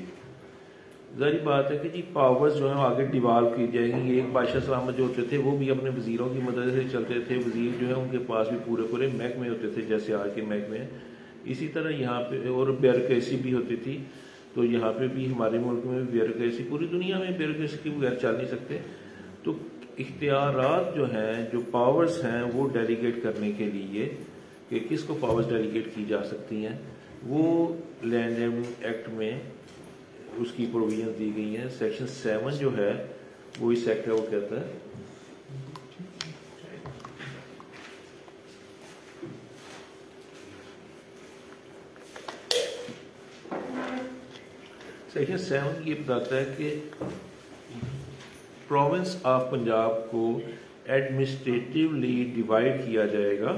ظاہری بات ہے کہ جی پاورز جو ہیں آگے ڈیوالو کی جائیں گی. ایک بادشاہ سلامت جو ہوتے تھے وہ بھی اپنے وزیروں کی مدد سے چلتے تھے، وزیر جو ہے ان کے پاس بھی پورے محکمے ہوتے تھے جیسے آج کے محکمے ہیں. اسی طرح یہاں پہ اور بیوروکریسی بھی ہوتی تھی، تو یہاں پہ بھی ہمارے ملک میں بیوروکریسی، پوری دنیا میں بیوروکریسی کے بغیر چل نہیں سکتے. تو اختیارات جو ہیں، جو پاورز ہیں وہ ڈیلیگیٹ کرنے کے لیے کہ کس کو پاورز ڈیلیگیٹ کی جا سکتی ہیں، وہ لینڈ ریونیو ایکٹ میں اس کی پروویژن دی گئی ہیں. سیکشن 7 جو ہے وہ اس ایکٹ کا وہ کہتا ہے سیکشن 7 یہ بتاتا ہے کہ پروونس آف پنجاب کو ایڈمنسٹریٹولی ڈیوائڈ کیا جائے گا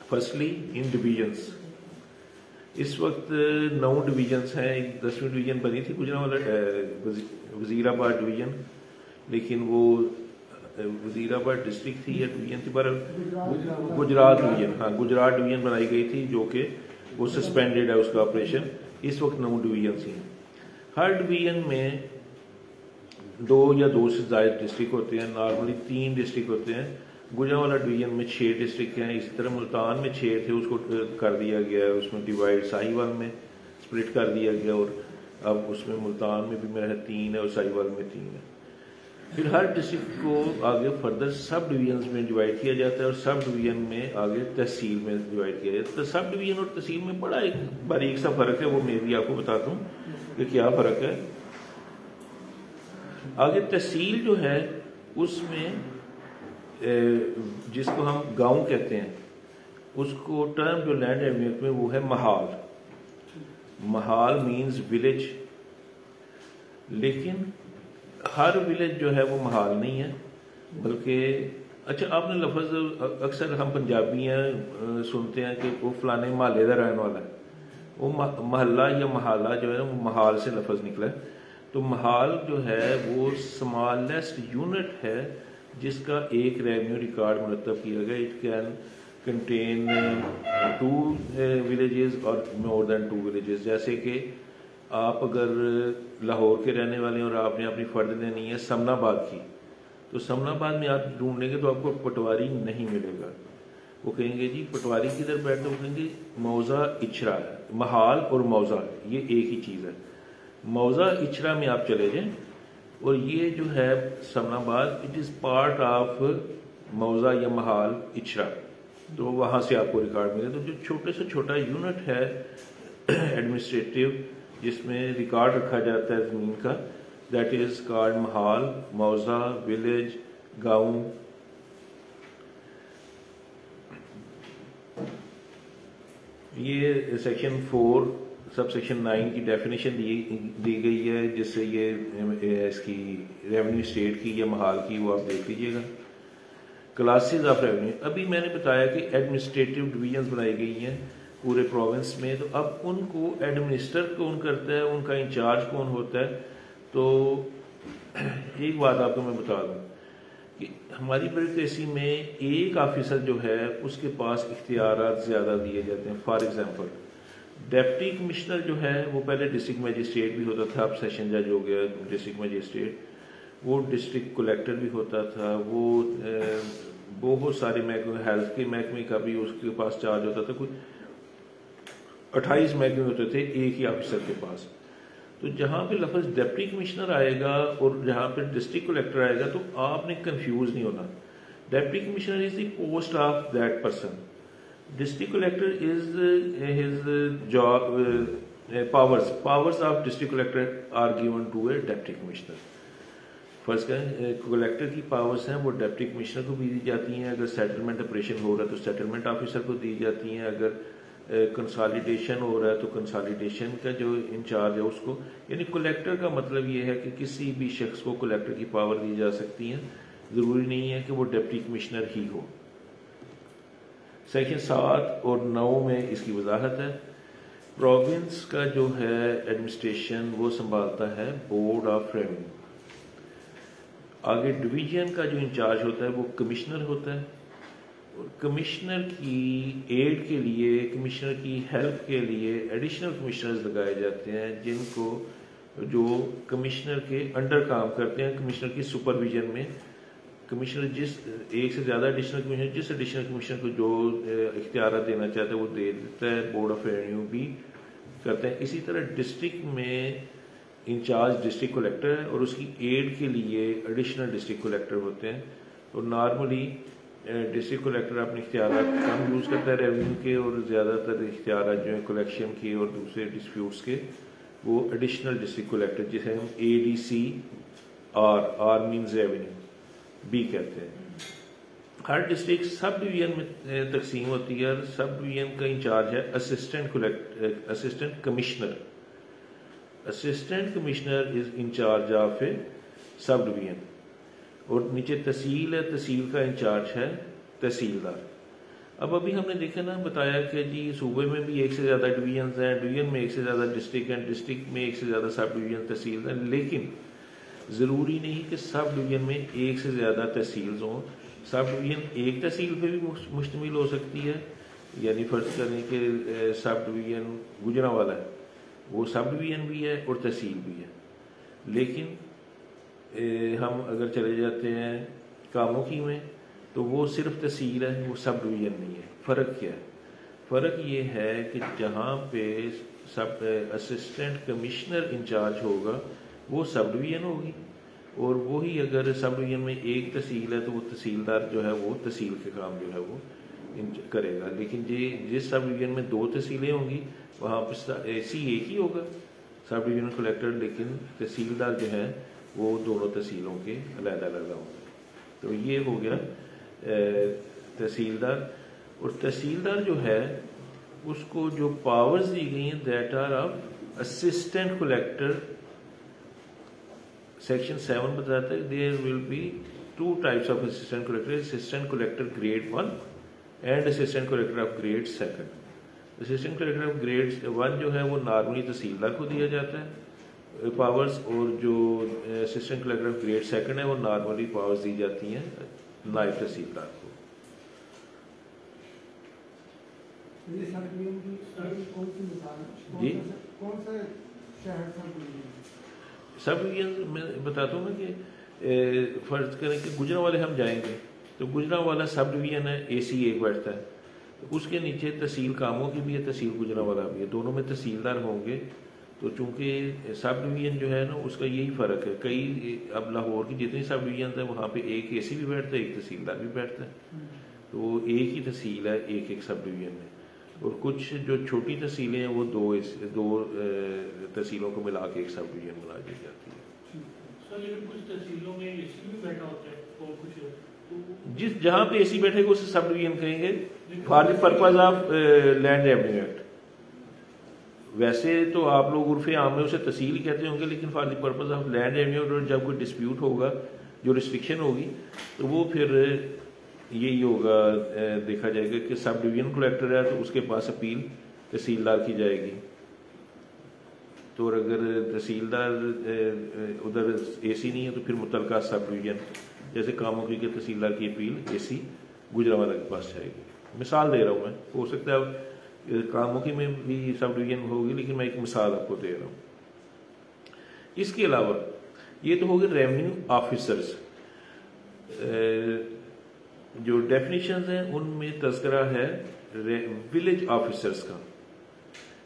فرسٹلی ان ڈویژنس. اس وقت 9 ڈویژنس ہیں، ایک 10ویں ڈویژن بنی تھی گجرانوالہ وزیر آباد ڈویژن، لیکن وہ وزیر آباد ڈسٹرکٹ تھی یا ڈویژن تھی، پر گجرات ڈویژن، ہاں گجرات ڈویژن بنائی گئی تھی جو کہ وہ سسپینڈیڈ ہے اس کا آپریشن. اس وقت 9 ڈویژنس ہیں. ہر ڈویژن میں 2 یا 2 سے زائد ڈسٹرکٹ ہوتے ہیں، نارملی 3 ڈسٹرکٹ ہوتے ہیں. گجرانوالہ ڈویژن میں 6 ڈسٹرکٹ ہیں. اسی طرح ملتان میں 6 تھے، اس کو کر دیا گیا ہے، اس میں ڈیوائڈ ساہیوال میں سپلٹ کر دیا گیا، اور اب اس میں ملتان میں بھی میرا 3 ہے اور ساہیوال میں 3 ہے. پھر ہر ڈسٹرکٹ کو آگے فردر سب ڈویژنس میں ڈیوائڈ کیا جاتا ہے، اور سب ڈویژن میں آگے تحصیل میں ڈیوائڈ کیا جاتا ہے. تو سب ڈویژن اور تحصیل میں بڑا ایک باریک سا فرق ہے، وہ میں بھی آپ کو بتاتا ہوں کہ کیا فرق ہے. آگے تحصیل جو ہے اس میں جس کو ہم گاؤں کہتے ہیں، اس کو ٹرم جو لینڈ ریونیو میں وہ ہے محال. محال مینز ولیج، لیکن ہر ولیج جو ہے وہ محال نہیں ہے، بلکہ اچھا آپ نے لفظ اکثر ہم پنجابی ہیں سنتے ہیں کہ وہ فلانے محلے کا رہنے والا ہے، وہ محلہ یا محالہ جو ہے وہ محال سے لفظ نکلا ہے. تو محال جو ہے وہ اسمالسٹ یونٹ ہے جس کا ایک ریونیو ریکارڈ مرتب کیا گیا. اٹ کین کنٹین 2 ولیجز اور مور دین 2 ولیجز. جیسے کہ آپ اگر لاہور کے رہنے والے ہیں اور آپ نے اپنی فرد لینی ہے سمن آباد کی, تو سمن آباد میں آپ ڈھونڈیں گے تو آپ کو پٹواری نہیں ملے گا. وہ کہیں گے جی پٹواری کدھر بیٹھتے, وہ کہیں گے موضع اچھرا ہے. محال اور موضع یہ ایک ہی چیز ہے. موضع اچھرا میں آپ چلے جائیں اور یہ جو ہے سمن آباد اٹ از پارٹ آف موضع یا محال اچھرا, تو وہاں سے آپ کو ریکارڈ ملے. تو جو چھوٹے سے چھوٹا یونٹ ہے ایڈمنسٹریٹو جس میں ریکارڈ رکھا جاتا ہے زمین کا, دیٹ از کارڈ محال, موضع, ولیج, گاؤں. یہ سیکشن 4 سب سیکشن 9 کی ڈیفینیشن دی گئی ہے, جس سے یہ اس کی ریونیو اسٹیٹ کی یا محال کی وہ آپ دیکھ لیجیے گا. کلاسز آف ریونیو, ابھی میں نے بتایا کہ ایڈمنسٹریٹو ڈویژنز بنائی گئی ہیں پورے پروونس میں, تو اب ان کو ایڈمنسٹر کون کرتا ہے, ان کا انچارج کون ہوتا ہے. تو ایک بات آپ کو میں بتا دوں کہ ہماری بیوروکریسی میں ایک آفیسر جو ہے اس کے پاس اختیارات زیادہ دیے جاتے ہیں. فار ایگزامپل ڈپٹی کمشنر جو ہے وہ پہلے ڈسٹرکٹ میجسٹریٹ بھی ہوتا تھا, اب سیشن جج ہو گیا ڈسٹرکٹ میجسٹریٹ. وہ ڈسٹرکٹ کلیکٹر بھی ہوتا تھا, وہ بہت سارے محکمے, ہیلتھ کے محکمے کا بھی اس کے پاس چارج ہوتا تھا. کوئی 28 محکمے ہوتے تھے ایک ہی آفیسر کے پاس. تو جہاں پہ لفظ ڈپٹی کمشنر آئے گا اور جہاں پہ ڈسٹرکٹ کلیکٹر آئے گا تو آپ نے کنفیوز نہیں ہونا. Deputy commissioner is the post of that person. District collector is his job powers of district collector are given to a deputy commissioner. فرض کریں کلیکٹر کی پاورز ہیں وہ ڈپٹی کمشنر کو بھی دی جاتی ہیں. اگر سیٹلمنٹ آپریشن ہو رہا ہے تو سیٹلمنٹ آفیسر کو دی جاتی ہیں. اگر کنسالیڈیشن ہو رہا ہے تو کنسالیڈیشن کا جو انچارج ہے اس کو. یعنی کلیکٹر کا مطلب یہ ہے کہ کسی بھی شخص کو کلیکٹر کی پاور دی جا سکتی ہیں, ضروری نہیں ہے کہ وہ ڈپٹی کمشنر ہی ہو. سیکشن 7 اور 9 میں اس کی وضاحت ہے. پروونس کا جو ہے ایڈمنسٹریشن وہ سنبھالتا ہے بورڈ آف ریونیو. آگے ڈویژن کا جو انچارج ہوتا ہے وہ کمشنر ہوتا ہے. اور کمشنر کی ایڈ کے لیے, کمشنر کی ہیلپ کے لیے ایڈیشنل کمشنرز لگائے جاتے ہیں, جن کو جو کمشنر کے انڈر کام کرتے ہیں. کمشنر کی سپرویژن میں کمشنر جس ایک سے زیادہ ایڈیشنل کمشنر جس ایڈیشنل کمشنر کو جو اختیارات دینا چاہتا ہے وہ دے دیتا ہے. بورڈ آف ریونیو بھی کرتے ہیں. اسی طرح ڈسٹرکٹ میں انچارج ڈسٹرکٹ کلیکٹر ہے اور اس کی ایڈ کے لیے ایڈیشنل ڈسٹرکٹ کلیکٹر ہوتے ہیں. اور نارملی ڈسٹرکٹ کلیکٹر اپنے اختیارات کم یوز کرتا ہے ریونیو کے, اور زیادہ تر اختیارات جو ہیں کلیکشن کے اور دوسرے ڈسپیوٹس کے وہ ایڈیشنل ڈسٹرکٹ کلیکٹر جسے ہم ADC آر مینز ریونیو بھی کہتے ہیں. ہر ڈسٹرکٹ سب ڈویژن میں تقسیم ہوتی ہے. سب ڈویژن کا انچارج ہے assistant commissioner. Assistant commissioner is incharge of a sub division. اور نیچے تحصیل ہے, تحصیل کا انچارج ہے تحصیلدار. اب ابھی ہم نے دیکھا نا, بتایا کہ جی صوبے میں بھی ایک سے زیادہ ڈویژنز ہیں, ڈویژن میں ایک سے زیادہ ڈسٹرکٹ ہیں, ڈسٹرکٹ میں ایک سے زیادہ سب ڈویژن تحصیل ہیں. لیکن ضروری نہیں کہ سب ڈویژن میں ایک سے زیادہ تحصیلز ہوں. سب ڈویژن ایک تحصیل پہ بھی مشتمل ہو سکتی ہے. یعنی فرض کریں کہ سب ڈویژن گجرانوالہ ہے, وہ سب ڈویژن بھی ہے اور تحصیل بھی ہے. لیکن ہم اگر چلے جاتے ہیں کاموکی میں تو وہ صرف تحصیل ہے, وہ سب ڈویژن نہیں ہے. فرق کیا ہے؟ فرق یہ ہے کہ جہاں پہ سب اسسٹنٹ کمشنر انچارج ہوگا وہ سب ڈویژن ہوگی, اور وہی اگر سب ڈویژن میں ایک تحصیل ہے تو وہ تحصیلدار جو ہے وہ تحصیل کے کام جو ہے وہ کرے گا. لیکن جس سب ڈویژن میں 2 تحصیلیں ہوں گی وہاں پہ ایک ہی ہوگا سب ڈویژن کلیکٹر, لیکن تحصیلدار جو ہے وہ دونوں تحصیلوں کے علیحدہ علیحدہ ہوں گے. تو یہ ہو گیا تحصیلدار. اور تحصیلدار جو ہے اس کو جو پاورز دی گئی ہیں that are of assistant collector. Section 7 بتاتا ہے there will be 2 types of assistant collector, assistant collector grade 1 and assistant collector of grade 2. assistant collector of grade 1 جو ہے وہ نارملی تحصیلدار کو دیا جاتا ہے, پاورز اور جو assistant collector of grade second ہے وہ نارملی پاورز دی جاتی ہیں نائب تحصیلدار کو. یہ سب ڈویژن کی کون سی مثال ہے؟ جی کون سے شہر سب ڈویژن؟ سب ڈویژن میں بتاتا ہوں کہ فرض کریں کہ گجرانوالے ہم جائیں گے تو گجرانوالا سب ڈویژن ہے, اے سی ایک بیٹھتا ہے, تو اس کے نیچے تحصیل کاموں کی بھی ہے, تحصیل گجرانوالا بھی ہے, دونوں میں تحصیلدار ہوں گے. تو چونکہ سب ڈویژن جو ہے نا اس کا یہی فرق ہے, کئی اب لاہور کی جتنی سب ڈویژن ہیں وہاں پہ ایک اے سی بھی بیٹھتا ہے, ایک تحصیلدار بھی بیٹھتا ہے, تو ایک ہی تحصیل ہے ایک ایک سب ڈویژن میں. اور کچھ جو چھوٹی تحصیلیں ہیں وہ دو تحصیلوں کو ملا کے ایک سب ڈویژن بنا دی جاتی ہے. سر لیکن کچھ تحصیلوں میں اے سی بھی بیٹھا ہوتا ہے اور کچھ جس جہاں پہ اے سی بیٹھے گا اسے سب ڈویژن کہیں گے for the purpose of land revenue act. ویسے تو آپ لوگ عرف عام میں اسے تحصیل ہی کہتے ہوں گے, لیکن for the purpose of land revenue اور جب کوئی ڈسپیوٹ ہوگا جو ریسٹرکشن ہوگی تو وہ پھر یہی ہوگا, دیکھا جائے گا کہ سب ڈویژن کلیکٹر ہے تو اس کے پاس اپیل تحصیلدار کی جائے گی. تو اگر تحصیلدار ادھر اے سی نہیں ہے تو پھر متعلقہ سب ڈویژن جیسے کاموں کی تحصیلدار کی اپیل اے سی گجرانوالا کے پاس جائے گی. مثال دے رہا ہوں میں, ہو سکتا ہے کاموں کی میں بھی سب ڈویژن ہوگی لیکن میں ایک مثال آپ کو دے رہا ہوں. اس کے علاوہ یہ تو ہوگی ریونیو آفیسرز. جو ڈیفینیشنز ہیں ان میں تذکرہ ہے ولیج آفیسرز کا.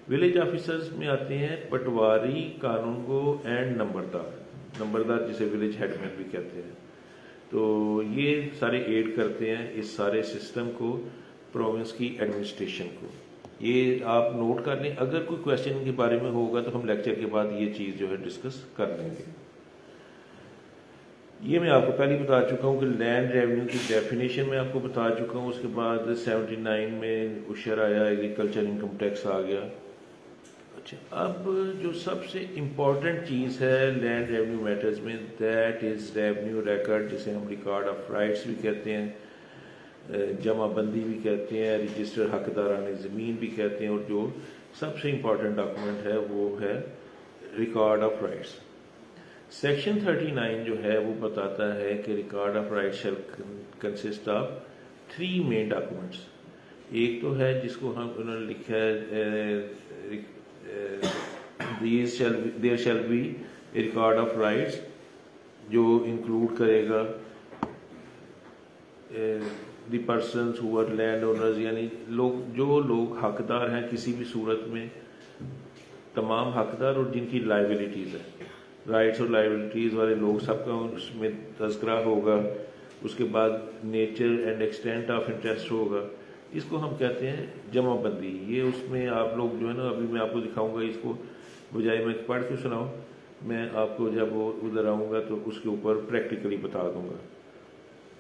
ولیج آفیسرز میں آتے ہیں پٹواری, قانون گو اینڈ نمبردار جسے ولیج ہیڈ مین بھی کہتے ہیں. تو یہ سارے ایڈ کرتے ہیں اس سارے سسٹم کو, پروونس کی ایڈمنسٹریشن کو. یہ آپ نوٹ کر لیں, اگر کوئی کویشچن کے بارے میں ہوگا تو ہم لیکچر کے بعد یہ چیز جو ہے ڈسکس کر لیں گے. یہ میں آپ کو پہلے بتا چکا ہوں کہ لینڈ ریونیو کی ڈیفینیشن میں آپ کو بتا چکا ہوں. اس کے بعد 79 میں اشر آیا, ایگریکلچر انکم ٹیکس آ گیا. اچھا, اب جو سب سے امپورٹنٹ چیز ہے لینڈ ریونیو میٹرز میں دیٹ از ریونیو ریکارڈ, جسے ہم ریکارڈ آف رائٹس بھی کہتے ہیں, جمع بندی بھی کہتے ہیں, رجسٹر حقداران زمین بھی کہتے ہیں, اور جو سب سے امپورٹنٹ ڈاکومنٹ ہے وہ ہے ریکارڈ آف رائٹس. سیکشن 39 جو ہے وہ بتاتا ہے کہ record of right shall consist of 3 main documents. ایک تو ہے جس کو ہم انہوں نے لکھا ہے there shall be record of rights, جو انکلوڈ کرے گا the persons who are land owners, یعنی جو لوگ حقدار ہیں کسی بھی صورت میں, تمام حقدار اور جن کی لائبلٹیز ہیں, رائٹس اور لائبلٹیز والے لوگ سب کا اس میں تذکرہ ہوگا. اس کے بعد nature and extent of interest ہوگا, اس کو ہم کہتے ہیں جمع بندی. یہ اس میں آپ لوگ جو ہے نا, ابھی میں آپ کو دکھاؤں گا, اس کو بجائے میں پڑھ کے سناؤں, میں آپ کو جب وہ ادھر آؤں گا تو اس کے اوپر پریکٹیکلی بتا دوں گا.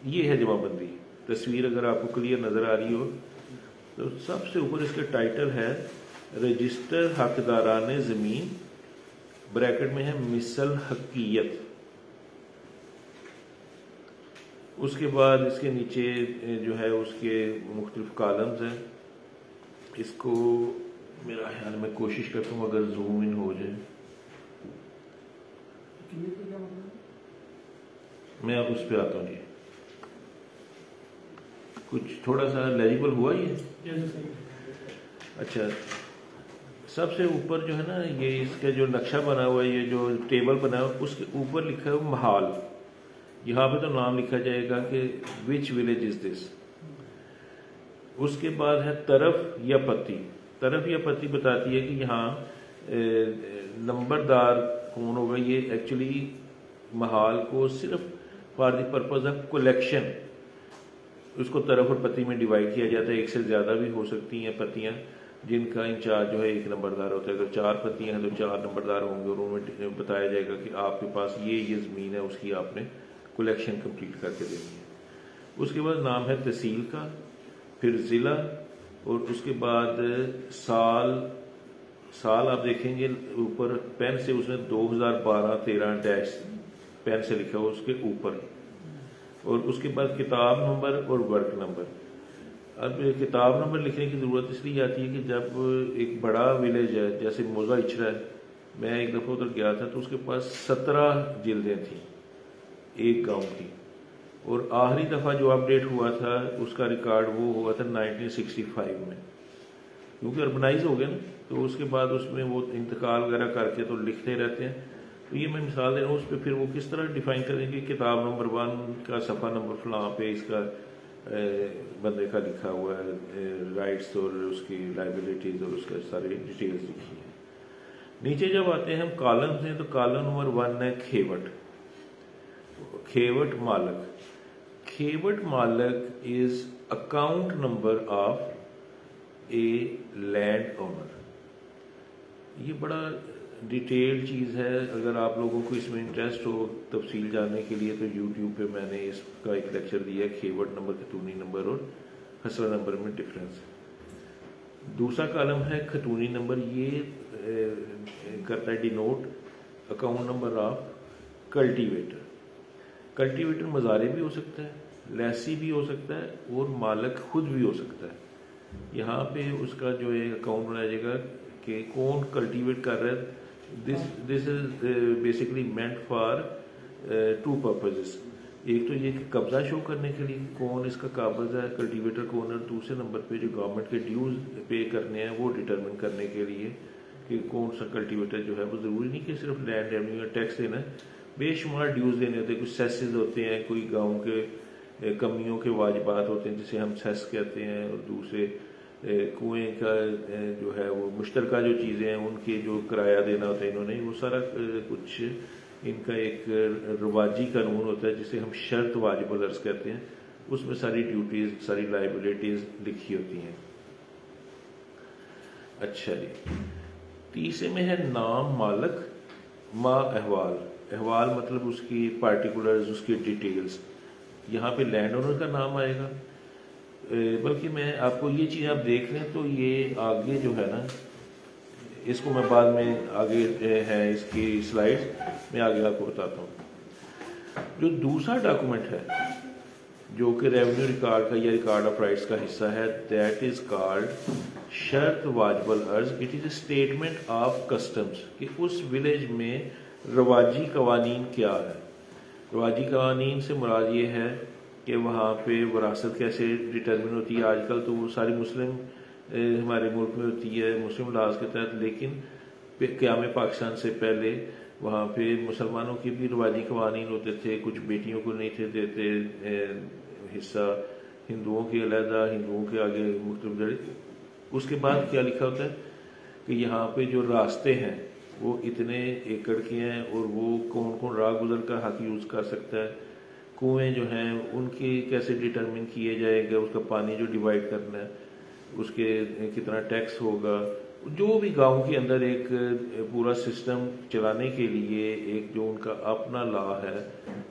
یہ ہے جمع بندی. تصویر اگر آپ کو کلیئر نظر آ رہی ہو تو سب سے اوپر اس کے ٹائٹل ہے رجسٹر حقداران زمین, بریکٹ میں ہے مثل حقیت. اس کے بعد اس کے نیچے جو ہے اس کے مختلف کالمز ہیں. اس کو میرا خیال میں کوشش کرتا ہوں اگر زوم ان ہو جائے, میں اب اس پہ آتا ہوں. جی کچھ تھوڑا سا لیجیبل ہوا یہ؟ اچھا, سب سے اوپر جو ہے نا یہ اس کا جو نقشہ بنا ہوا ہے, یہ جو ٹیبل بنا ہوا ہے, اس کے اوپر لکھا ہے محال. یہاں پہ تو نام لکھا جائے گا کہ وچ ولیج از دس. اس کے بعد ہے طرف یا پتی. طرف یا پتی بتاتی ہے کہ یہاں نمبردار کون ہوگا. یہ ایکچولی محال کو صرف for the purpose of collection اس کو طرف اور پتی میں ڈیوائڈ کیا جاتا ہے. ایک سے زیادہ بھی ہو سکتی ہیں پتیاں جن کا انچارج جو ہے ایک نمبردار ہوتا ہے. اگر 4 پتیاں ہیں تو 4 نمبردار ہوں گے, اور ان میں بتایا جائے گا کہ آپ کے پاس یہ زمین ہے, اس کی آپ نے کلیکشن کمپلیٹ کر کے دینی ہے. اس کے بعد نام ہے تحصیل کا, پھر ضلع, اور اس کے بعد سال آپ دیکھیں گے اوپر پین سے اس نے 2012-13 ڈیش پین سے لکھا ہوا اس کے اوپر. اور اس کے بعد کتاب نمبر اور ورک نمبر. اب کتاب نمبر لکھنے کی ضرورت اس لیے آتی ہے کہ جب ایک بڑا ولیج ہے جیسے موزہ اچھرا ہے میں ایک دفعہ ادھر گیا تھا تو اس کے پاس 17 جلدیں تھیں ایک گاؤں کی، اور آخری دفعہ جو اپ ڈیٹ ہوا تھا اس کا ریکارڈ وہ ہوا تھا 1965 میں، کیونکہ اربنائز ہو گئے نا، تو اس کے بعد اس میں وہ انتقال وغیرہ کر کے تو لکھتے رہتے ہیں. تو یہ میں مثال دے رہا ہوں. اس پہ پھر وہ کس طرح ڈیفائن کریں گے کتاب نمبر 1 کا صفحہ نمبر فلاں پہ اس کا بندے کا لکھا ہوا ہے رائٹس اور اس کی لائبلٹیز اور اس کا ساری ڈیٹیلز لکھی ہیں. نیچے جب آتے ہیں ہم کالمز ہیں تو کالم نمبر 1 ہے کھیوٹ. کھیوٹ مالک. کھیوٹ مالک is account number of a land owner. یہ بڑا ڈیٹیل چیز ہے. اگر آپ لوگوں کو اس میں انٹرسٹ ہو تفصیل جاننے کے لیے تو یوٹیوب پہ میں نے اس کا ایک لیکچر دیا ہے کھیوٹ نمبر، خطونی نمبر اور خسرہ نمبر میں ڈفرینس. دوسرا کالم ہے خطونی نمبر. یہ کرتا ہے denote account number of cultivator. Cultivator مزارع بھی ہو سکتا ہے، لیسی بھی ہو سکتا ہے اور مالک خود بھی ہو سکتا ہے. یہاں پہ اس کا جو ہے اکاؤنٹ بنایا جائے گا کہ کون کلٹیویٹ کر رہا ہے. This is basically meant for 2 purposes. ایک تو یہ کہ قبضہ شو کرنے کے لیے کون اس کا قابض ہے کلٹیویٹر کون، اور دوسرے نمبر پہ جو گورنمنٹ کے ڈیوز پے کرنے ہیں وہ ڈٹرمن کرنے کے لیے کہ کون سا کلٹیویٹر جو ہے. وہ ضروری نہیں کہ صرف لینڈ ریونیو یا ٹیکس دینا ہے، بے شمار ڈیوز دینے ہوتے ہیں. کچھ سیسز ہوتے ہیں، کوئی گاؤں کے کمیوں کے واجبات ہوتے ہیں جسے ہم سیس کہتے ہیں، اور دوسرے کنویں کا جو ہے وہ مشترکہ جو چیزیں ہیں ان کے جو کرایہ دینا ہوتا ہے. انہوں نے وہ سارا کچھ ان کا ایک رواجی قانون ہوتا ہے جسے ہم شرط واجب الارض کہتے ہیں. اس میں ساری ڈیوٹیز ساری لائبلٹیز لکھی ہوتی ہیں. اچھا جی، تیسرے میں ہے نام مالک ما احوال. احوال مطلب اس کی پارٹیکولرز، اس کی ڈیٹیلز. یہاں پہ لینڈ اونر کا نام آئے گا، بلکہ میں آپ کو یہ چیز آپ دیکھ لیں تو یہ آگے جو ہے نا اس کو میں بعد میں آگے ہے اس کی سلائڈ میں آگے آپ کو بتاتا ہوں. جو دوسرا ڈاکومنٹ ہے جو کہ ریونیو ریکارڈ کا یا ریکارڈ آف رائٹس کا حصہ ہے، دیٹ از کالڈ شرط واجب الارض. It is a statement of customs کہ اس ولیج میں رواجی قوانین کیا ہے. رواجی قوانین سے مراد یہ ہے کہ وہاں پہ وراثت کیسے ڈٹرمن ہوتی ہے. آج کل تو وہ ساری مسلم ہمارے ملک میں ہوتی ہے مسلم لاز کے تحت، لیکن قیام پاکستان سے پہلے وہاں پہ مسلمانوں کے بھی رواجی قوانین ہوتے تھے. کچھ بیٹیوں کو نہیں تھے دیتے حصہ، ہندوؤں کے علیحدہ، ہندوؤں کے آگے مختلف جڑے. اس کے بعد کیا لکھا ہوتا ہے کہ یہاں پہ جو راستے ہیں وہ اتنے ایکڑ کے ہیں اور وہ کون کون راہ گزر کا حق یوز کر سکتا ہے. کنویں جو ہیں ان کی کیسے ڈٹرمن کیے جائے گا، اس کا پانی جو ڈیوائڈ کرنا ہے اس کے کتنا ٹیکس ہوگا. جو بھی گاؤں کے اندر ایک پورا سسٹم چلانے کے لیے ایک جو ان کا اپنا لا ہے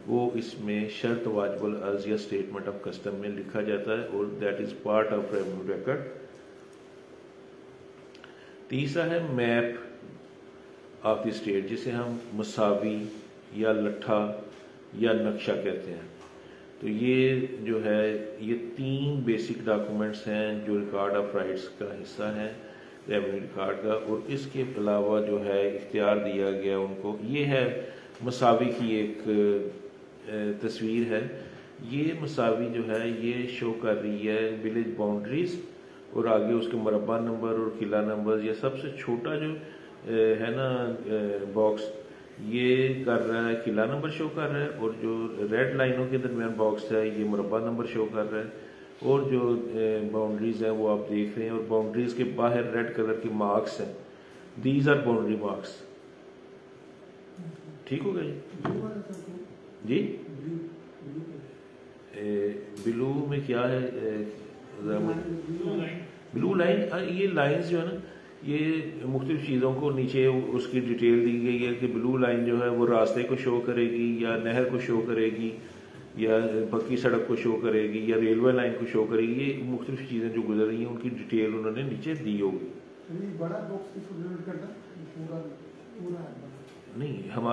وہ اس میں شرط واجب الارض یا اسٹیٹمنٹ آف کسٹم میں لکھا جاتا ہے، اور that is part of revenue record. تیسرا ہے میپ آف دی اسٹیٹ، جسے ہم مساوی یا لٹھا یا نقشہ کہتے ہیں. تو یہ جو ہے یہ 3 بیسک ڈاکومنٹس ہیں جو ریکارڈ آف رائٹس کا حصہ ہیں ریونیو ریکارڈ کا. اور اس کے علاوہ جو ہے اختیار دیا گیا ان کو، یہ ہے مساوی کی ایک تصویر ہے. یہ مساوی جو ہے یہ شو کر رہی ہے ولیج باؤنڈریز، اور آگے اس کے مربع نمبر اور قلعہ نمبر. یہ سب سے چھوٹا جو ہے نا باکس یہ کر رہا ہے قلعہ نمبر شو کر رہا ہے، اور جو ریڈ لائنوں کے درمیان باکس ہے یہ مربع نمبر شو کر رہا ہے. اور جو باؤنڈریز ہیں وہ آپ دیکھ رہے ہیں، اور باؤنڈریز کے باہر ریڈ کلر کی مارکس ہیں. These are boundary marks. ٹھیک ہو گیا جی؟ بلو میں کیا ہے؟ Blue line. یہ لائنز جو ہے نا یہ مختلف چیزوں کو نیچے اس کی ڈیٹیل دی گئی ہے کہ بلو لائن جو ہے وہ راستے کو شو کرے گی یا نہر کو شو کرے گی یا پکی سڑک کو شو کرے گی یا ریلوے لائن کو شو کرے گی. یہ مختلف چیزیں جو گزر رہی ہیں ان کی ڈیٹیل انہوں نے نیچے دی ہوگی. نہیں ہم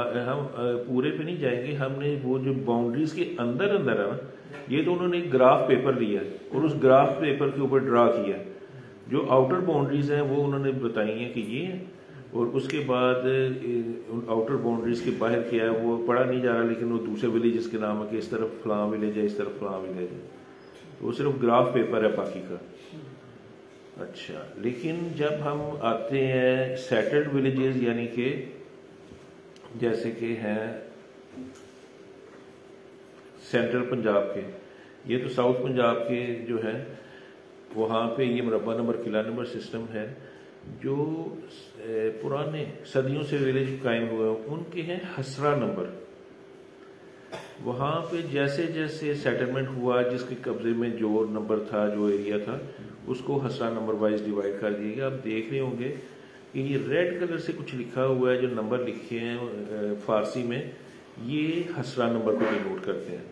پورے پہ نہیں جائیں گے. ہم نے وہ جو باؤنڈریز کے اندر ہے نا یہ تو انہوں نے ایک گراف پیپر لیا ہے اور اس گراف پیپر کے اوپر ڈرا کیا ہے. جو آؤٹر باؤنڈریز ہیں وہ انہوں نے بتائی ہیں کہ یہ ہیں. اور اس کے بعد آؤٹر باؤنڈریز کے باہر کیا ہے وہ پڑھا نہیں جا رہا، لیکن وہ دوسرے ولیجز کے نام ہے کہ اس طرف فلاں ولیج ہے، اس طرف فلاں ولیج ہے، وہ صرف گراف پیپر ہے باقی کا. اچھا، لیکن جب ہم آتے ہیں سیٹلڈ ولیجز، یعنی کہ جیسے کہ ہیں سینٹرل پنجاب کے، یہ تو ساؤتھ پنجاب کے جو ہے وہاں پہ یہ مربع نمبر قلعہ نمبر سسٹم ہے. جو پرانے صدیوں سے ولیج قائم ہوئے ہیں ان کے ہیں حسرہ نمبر. وہاں پہ جیسے جیسے سیٹلمنٹ ہوا، جس کے قبضے میں جو نمبر تھا، جو ایریا تھا، اس کو حسرہ نمبر وائز ڈیوائڈ کر دیا گیا. آپ دیکھ رہے ہوں گے کہ یہ ریڈ کلر سے کچھ لکھا ہوا ہے، جو نمبر لکھے ہیں فارسی میں، یہ حسرہ نمبر کو ڈینوٹ کرتے ہیں.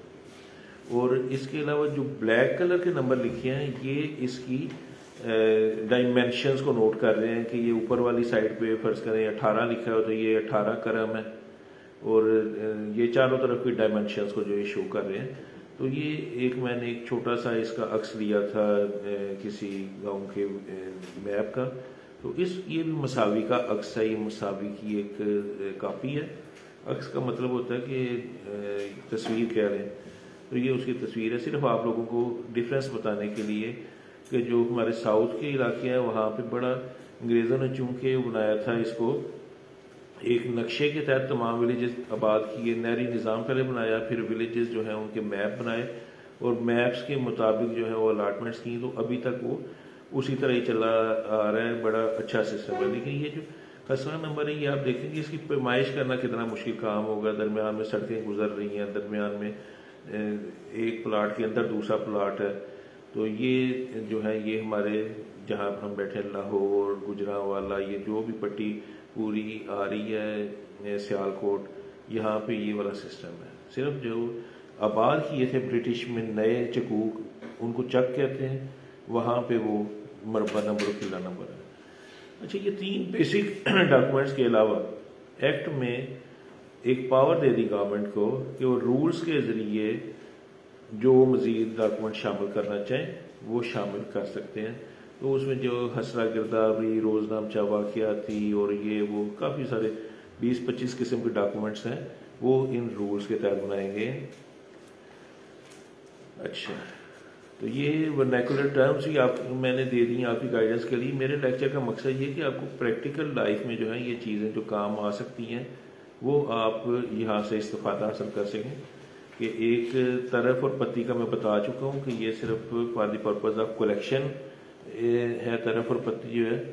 اور اس کے علاوہ جو بلیک کلر کے نمبر لکھے ہیں یہ اس کی ڈائمینشنز کو نوٹ کر رہے ہیں کہ یہ اوپر والی سائڈ پہ فرض کریں 18 لکھا ہو تو یہ 18 کرم ہے، اور یہ چاروں طرف کی ڈائمینشنز کو جو یہ شو کر رہے ہیں. تو یہ میں نے ایک چھوٹا سا اس کا عکس لیا تھا کسی گاؤں کے میپ کا. تو یہ بھی مساوی کا عکس ہے، یہ مساوی کی ایک کاپی ہے. عکس کا مطلب ہوتا ہے کہ تصویر کہہ رہے ہیں، تو یہ اس کی تصویر ہے. صرف آپ لوگوں کو ڈفرینس بتانے کے لیے کہ جو ہمارے ساؤتھ کے علاقے ہیں وہاں پہ بڑا انگریزوں نے چونکہ بنایا تھا اس کو ایک نقشے کے تحت تمام ولیجز آباد کیے، نہری نظام پہلے بنایا، پھر ولیجز جو ہیں ان کے میپ بنائے اور میپس کے مطابق جو ہے وہ الاٹمنٹس کی. تو ابھی تک وہ اسی طرح ہی چلا آ رہا ہے، بڑا اچھا سسٹم ہے. لیکن یہ جو حسرہ نمبر ہے یہ آپ دیکھیں گے اس کی پیمائش کرنا کتنا مشکل کام ہوگا. درمیان میں سڑکیں گزر رہی ہیں، درمیان میں ایک پلاٹ کے اندر دوسرا پلاٹ ہے. تو یہ جو ہے یہ ہمارے جہاں ہم بیٹھے لاہور، گجرانوالہ، یہ جو بھی پٹی پوری آ رہی ہے سیالکوٹ، یہاں پہ یہ والا سسٹم ہے. صرف جو آباد کیے تھے برٹش میں نئے چکوک، ان کو چک کہتے ہیں، وہاں پہ وہ مربع نمبر اور قلعہ نمبر ہے. اچھا، یہ 3 بیسک ڈاکومنٹس کے علاوہ ایکٹ میں ایک پاور دے دی گورنمنٹ کو کہ وہ رولز کے ذریعے جو مزید ڈاکومنٹ شامل کرنا چاہیں وہ شامل کر سکتے ہیں. تو اس میں جو حسرہ گردابی، روزنامچہ واقعاتی اور یہ وہ کافی سارے 20-25 قسم کے ڈاکومنٹس ہیں، وہ ان رولز کے تحت بنائے گئے ہیں. اچھا، تو یہ ورنیکولر ٹرمز بھی میں نے دے دی آپ کی گائیڈنس کے لیے. میرے لیکچر کا مقصد یہ کہ آپ کو پریکٹیکل لائف میں جو ہے یہ چیزیں جو کام آ سکتی ہیں وہ آپ یہاں سے استفادہ حاصل کر سکیں. کہ ایک طرف اور پتی کا میں بتا چکا ہوں کہ یہ صرف for the purpose of collection ہے. طرف اور پتی جو ہے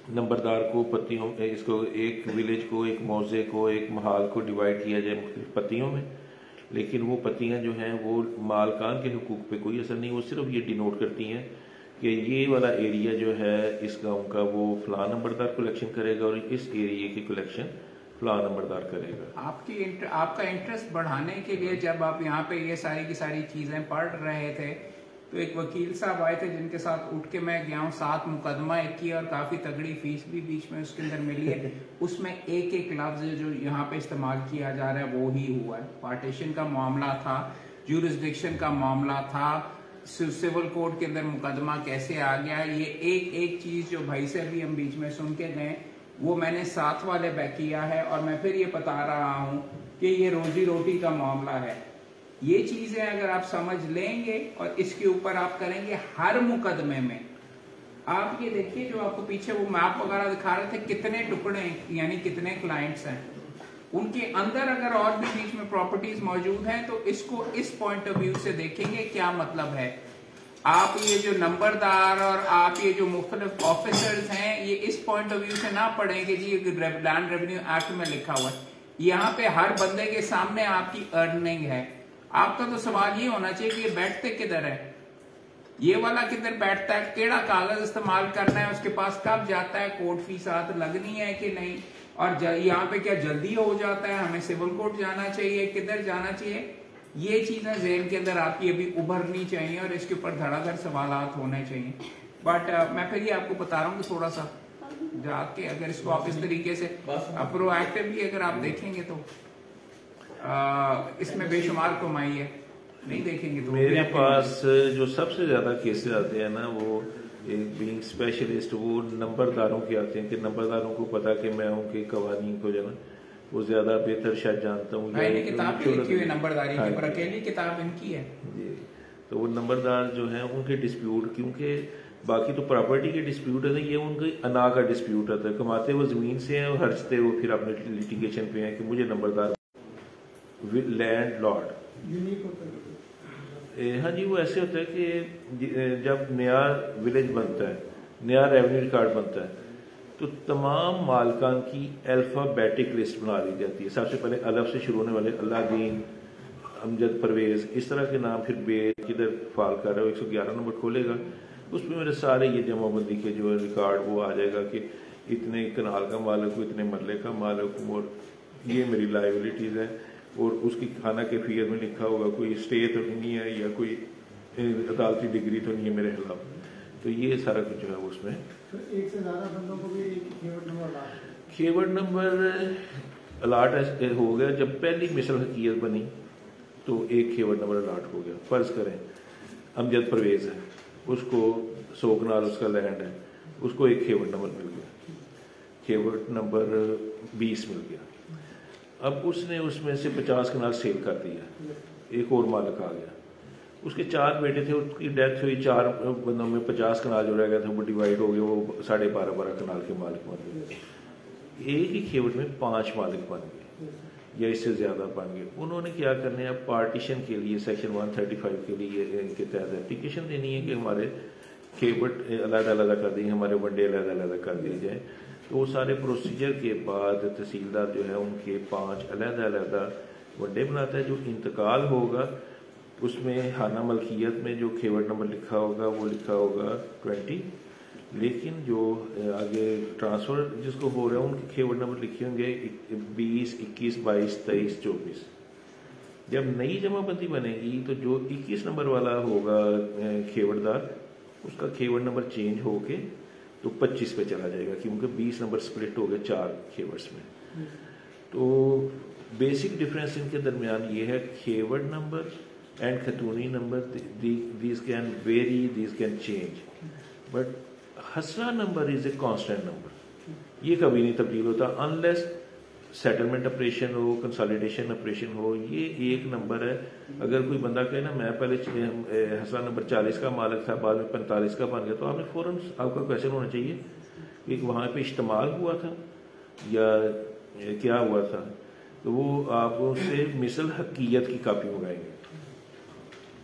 نمبردار کو پتیوں، اس کو ایک ولیج کو، ایک موضع کو، ایک محال کو ڈیوائڈ کیا جائے مختلف پتیوں میں. لیکن وہ پتیاں جو ہیں وہ مالکان کے حقوق پہ کوئی اثر نہیں، وہ صرف یہ ڈینوٹ کرتی ہیں کہ یہ والا ایریا جو ہے اس گاؤں کا وہ فلاں نمبردار کلیکشن کرے گا اور اس ایریے کی کلیکشن فلاں نمبردار کرے گا. آپ کا انٹرسٹ بڑھانے کے لیے جب آپ یہاں پہ یہ ساری کی ساری چیزیں پڑھ رہے تھے تو ایک وکیل صاحب آئے تھے جن کے ساتھ اٹھ کے میں گیا ہوں، 7 مقدمہ ایک کیا اور کافی تگڑی فیس بھی بیچ میں اس کے اندر ملی ہے. اس میں ایک ایک لفظ جو یہاں پہ استعمال کیا جا رہا ہے وہ ہی ہوا ہے. پارٹیشن کا معاملہ تھا، جورسڈکشن کا معاملہ تھا، سول کوڈ کے اندر مقدمہ کیسے آ گیا. یہ ایک ایک چیز جو بھائی سے بھی ہم بیچ میں سن کے گئے وہ میں نے 7 والے پہ کیا ہے. اور میں پھر یہ بتا رہا ہوں کہ یہ روزی روٹی کا معاملہ ہے. یہ چیزیں اگر آپ سمجھ لیں گے اور اس کے اوپر آپ کریں گے ہر مقدمے میں. آپ یہ دیکھیے جو آپ کو پیچھے وہ میپ وغیرہ دکھا رہے تھے، کتنے ٹکڑے یعنی کتنے کلائنٹس ہیں، ان کے اندر اگر اور بھی بیچ میں پراپرٹیز موجود ہیں تو اس کو اس پوائنٹ آف ویو سے دیکھیں گے کیا مطلب ہے. آپ یہ جو نمبردار اور آپ یہ جو مختلف آفیسرز ہیں یہ اس پوائنٹ آف ویو سے نہ پڑھیں کہ جی لینڈ ریونیو ایکٹ میں لکھا ہوا ہے. یہاں پہ ہر بندے کے سامنے آپ کی ارننگ ہے. آپ کا تو سوال یہ ہونا چاہیے کہ یہ بیٹھتے کدھر ہے، یہ والا کدھر بیٹھتا ہے، کیڑا کاغذ استعمال کرنا ہے، اس کے پاس کب جاتا ہے، کورٹ فیسات لگنی ہے کہ نہیں، اور یہاں پہ کیا جلدی ہو جاتا ہے، ہمیں سول کورٹ جانا چاہیے، کدھر جانا چاہیے. یہ چیزیں ذہن کے اندر آپ کی ابھی ابھرنی چاہیے اور اس کے اوپر دھڑا دھڑ سوالات ہونے چاہیے. بٹ میں پھر یہ آپ کو بتا رہا ہوں کہ تھوڑا سا جا کے اگر اس کو آپ اس طریقے سے پرو ایکٹیولی اگر آپ دیکھیں گے تو اس میں بے شمار کمائی ہے. نہیں دیکھیں گے تو میرے پاس جو سب سے زیادہ کیسز آتے ہیں نا وہ بینگ اسپیشلسٹ وہ نمبرداروں کے آتے ہیں کہ نمبرداروں کو پتا کہ میں ان کے قوانین کو جو ہے نا وہ زیادہ بہتر شاید جانتا ہوں. میں نے کتاب بھی لکھی ہوئی نمبرداری کی، پر اکیلی کتاب ان کی ہے. جی تو وہ نمبردار جو ہیں ان کے ڈسپیوٹ، کیونکہ باقی تو پراپرٹی کے ڈسپیوٹ ہے، یہ ان کے انا کا ڈسپیوٹ ہوتا ہے. کماتے وہ زمین سے ہیں اور خرچتے وہ پھر اپنے لیٹیگیشن پہ ہیں کہ مجھے نمبردار لینڈ لارڈ. یونیک ہوتا ہے. ہاں جی وہ ایسے ہوتا ہے کہ جب نیا ولیج بنتا ہے، نیا ریونیو ریکارڈ بنتا ہے تو تمام مالکان کی الفابیٹک لسٹ بنا لی جاتی ہے. سب سے پہلے الف سے شروع ہونے والے اللہ دین، امجد، پرویز، اس طرح کے نام، پھر بے کدھر فال کر رہا ہے 111 نمبر کھولے گا، اس میں میرے سارے یہ جمع بندی کے جو ہے ریکارڈ وہ آ جائے گا کہ اتنے کنال کا مالک ہوں، اتنے مرلے کا مالک ہوں، اور یہ میری لائبلٹیز ہیں. اور اس کی خانہ کیفیت میں لکھا ہوگا کوئی اسٹے تو نہیں ہے یا کوئی عدالتی ڈگری تو نہیں ہے میرے خلاف. تو یہ سارا کچھ جو ہے اس میں ایک سے زیادہ بندوں کو بھی کیورڈ نمبر کیورڈ نمبر الاٹ ہو گیا. جب پہلی مثل حقیقت بنی تو ایک کیورڈ نمبر الاٹ ہو گیا. فرض کریں امجد پرویز ہے، اس کو 100 کنال اس کا لینڈ ہے، اس کو ایک کیورڈ نمبر مل گیا، کیورڈ نمبر 20 مل گیا. اب اس نے اس میں سے 50 کنال سیل کر دیا، ایک اور مالک آ گیا، اس کے 4 بیٹے تھے، اس کی ڈیتھ ہوئی، 4 بندوں میں 50 کنال جو رہ گیا تھا وہ ڈیوائڈ ہو گیا، وہ 12.5 کنال کے مالک بن گئے. ایک ہی کھیوٹ میں 5 مالک بن گئے یا اس سے زیادہ بن گئے. انہوں نے کیا کرنا ہے، اب پارٹیشن کے لیے سیکشن 135 کے لیے ان کے تحت اپلیکیشن دینی ہے کہ ہمارے کھیوٹ علیحدہ علیحدہ کر دیے، ہمارے ونڈے علیحدہ علیحدہ کر دیے جائیں. تو وہ سارے پروسیجر کے بعد تحصیلدار جو ہے ان کے 5 علیحدہ علیحدہ ونڈے بناتا ہے. جو انتقال ہوگا اس میں خانہ ملکیت میں جو کھیوٹ نمبر لکھا ہوگا وہ لکھا ہوگا 20، لیکن جو آگے ٹرانسفر جس کو ہو رہا ہے ان کے کھیوٹ نمبر لکھے ہوں گے 20، 21، 22، 23، 24. جب نئی جمع بندی بنے گی تو جو 21 نمبر والا ہوگا کھیوٹ دار، اس کا کھیوٹ نمبر چینج ہو کے تو 25 پہ چلا جائے گا، کیونکہ 20 نمبر سپلٹ ہو گئے 4 کھیورڈس میں. تو بیسک ڈفرینس ان کے درمیان یہ ہے، کھیورڈ نمبر اینڈ خاتونی number these can vary, these can change, but حسرہ number is a constant number. یہ کبھی نہیں تبدیل ہوتا انلیس سیٹلمنٹ آپریشن ہو، کنسالیڈیشن آپریشن ہو. یہ ایک نمبر ہے. اگر کوئی بندہ کہے نا میں پہلے حسرہ نمبر 40 کا مالک تھا، بعد میں 45 کا بن گیا، تو آپ نے فوراً آپ کا کویشچن ہونا چاہیے کہ وہاں پہ اشتمال ہوا تھا یا کیا ہوا تھا. تو وہ آپ سے مثل حقیقت کی کاپی منگائیں گے.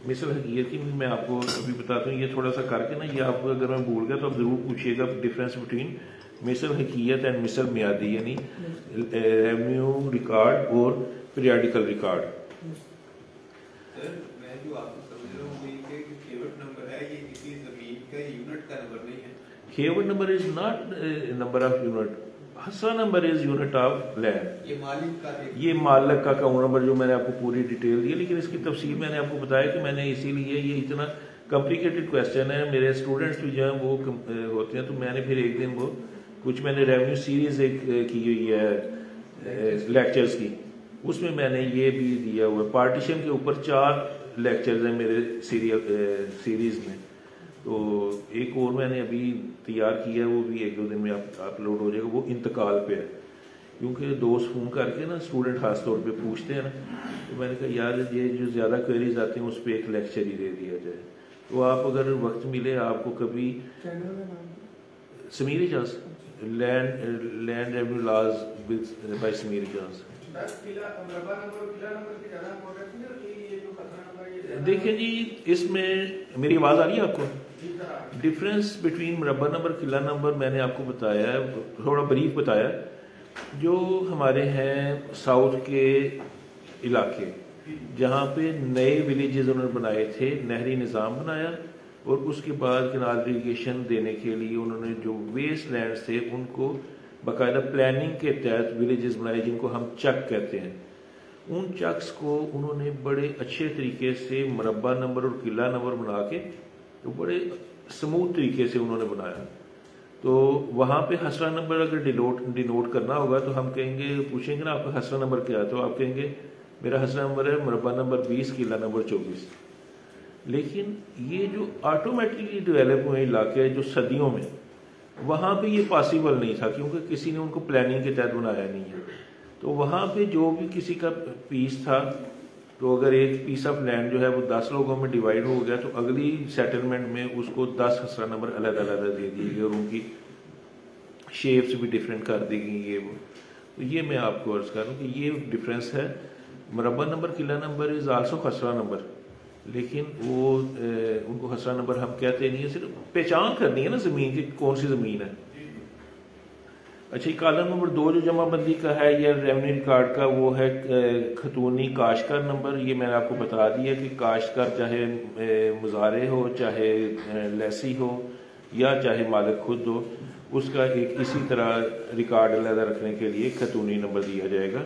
مثل حقیقت کی میں آپ کو ابھی بتاتا ہوں، یہ تھوڑا سا کر کے نا، یہ آپ اگر میں بھول گیا تو آپ ضرور پوچھیے گا ڈفرینس بٹوین مثل حقیقت اینڈ مثل میادی، یعنی ریونیو ریکارڈ اور پیریاڈیکل ریکارڈ. سر میں جو آپ کو سمجھ رہا ہوں کہ کھیوٹ نمبر ہے یہ کسی زمین کا یونٹ کا نمبر نہیں ہے. کھیوٹ number is not number of unit, حسرہ number is unit of land. یہ مالک کا یہ مالک کا اکاؤنٹ نمبر جو میں نے آپ کو پوری ڈیٹیل دی، لیکن اس کی تفصیل میں نے آپ کو بتایا کہ میں نے اسی لیے یہ اتنا کمپلیکیٹڈ کویشچن ہے. میرے اسٹوڈنٹس بھی جو ہیں وہ ہوتے ہیں، تو میں نے پھر ایک دن وہ کچھ میں نے ریونیو سیریز ایک کی ہوئی ہے لیکچرز کی، اس میں نے یہ بھی دیا ہوا ہے. پارٹیشن کے اوپر 4 لیکچرز ہیں میرے سیریز میں. تو ایک اور میں نے ابھی تیار کیا ہے، وہ بھی 1-2 دن میں اپلوڈ ہو جائے گا. وہ انتقال پہ ہے، کیونکہ دوست فون کر کے نا اسٹوڈنٹ خاص طور پہ پوچھتے ہیں نا، تو میں نے کہا یار یہ جو زیادہ کوئریز آتے ہیں اس پہ ایک لیکچر ہی دے دیا جائے. تو آپ اگر وقت ملے آپ کو کبھی، Sameer Ejaz, land revenue laws by Sameer Ejaz. دیکھیں جی اس میں میری آواز آ رہی ہے آپ کو؟ ڈفرینس بٹوین مربع نمبر قلعہ نمبر میں نے آپ کو بتایا ہے، تھوڑا بریف بتایا. جو ہمارے ہیں ساؤتھ کے علاقے جہاں پہ نئے ولیجز انہوں نے بنائے تھے، نہری نظام بنایا، اور اس کے بعد کنال اریگیشن دینے کے لیے انہوں نے جو ویسٹ لینڈز تھے ان کو باقاعدہ پلاننگ کے تحت ولیجز بنائے جن کو ہم چک کہتے ہیں. ان چکس کو انہوں نے بڑے اچھے طریقے سے مربع نمبر اور قلعہ نمبر بنا کے تو بڑے سموتھ طریقے سے انہوں نے بنایا. تو وہاں پہ حسرہ نمبر اگر ڈینوٹ کرنا ہوگا تو ہم کہیں گے، پوچھیں گے نا آپ کا حسرہ نمبر کیا ہے، تو آپ کہیں گے میرا حسرہ نمبر ہے مربع نمبر 20 قلعہ نمبر 24. لیکن یہ جو آٹومیٹکلی ڈیولپ ہوئے علاقے جو صدیوں میں، وہاں پہ یہ پاسبل نہیں تھا کیونکہ کسی نے ان کو پلاننگ کے تحت بنایا نہیں ہے. تو وہاں پہ جو بھی کسی کا پیس تھا، تو اگر ایک پیس آف لینڈ جو ہے وہ 10 لوگوں میں ڈیوائڈ ہو گیا تو اگلی سیٹلمنٹ میں اس کو 10 خسرہ نمبر علیحدہ علیحدہ دے دیے گئے اور ان کی شیپس بھی ڈفرینٹ کر دی گئی. یہ وہ تو یہ میں آپ کو عرض کروں کہ یہ ڈفرینس ہے. مربع نمبر قلعہ نمبر از آلسو خسرہ نمبر، لیکن وہ ان کو خسرہ نمبر ہم کہتے نہیں ہیں، صرف پہچان کرنی ہے نا زمین کی کون سی زمین ہے. اچھا، کالم نمبر 2 جو جمع بندی کا ہے یا ریونیو ریکارڈ کا، وہ ہے خطونی کاشتکار نمبر. یہ میں نے آپ کو بتا دیا کہ کاشتکار چاہے مزارع ہو، چاہے لیسی ہو، یا چاہے مالک خود ہو، اس کا ایک اسی طرح ریکارڈ علیحدہ رکھنے کے لیے خطونی نمبر دیا جائے گا.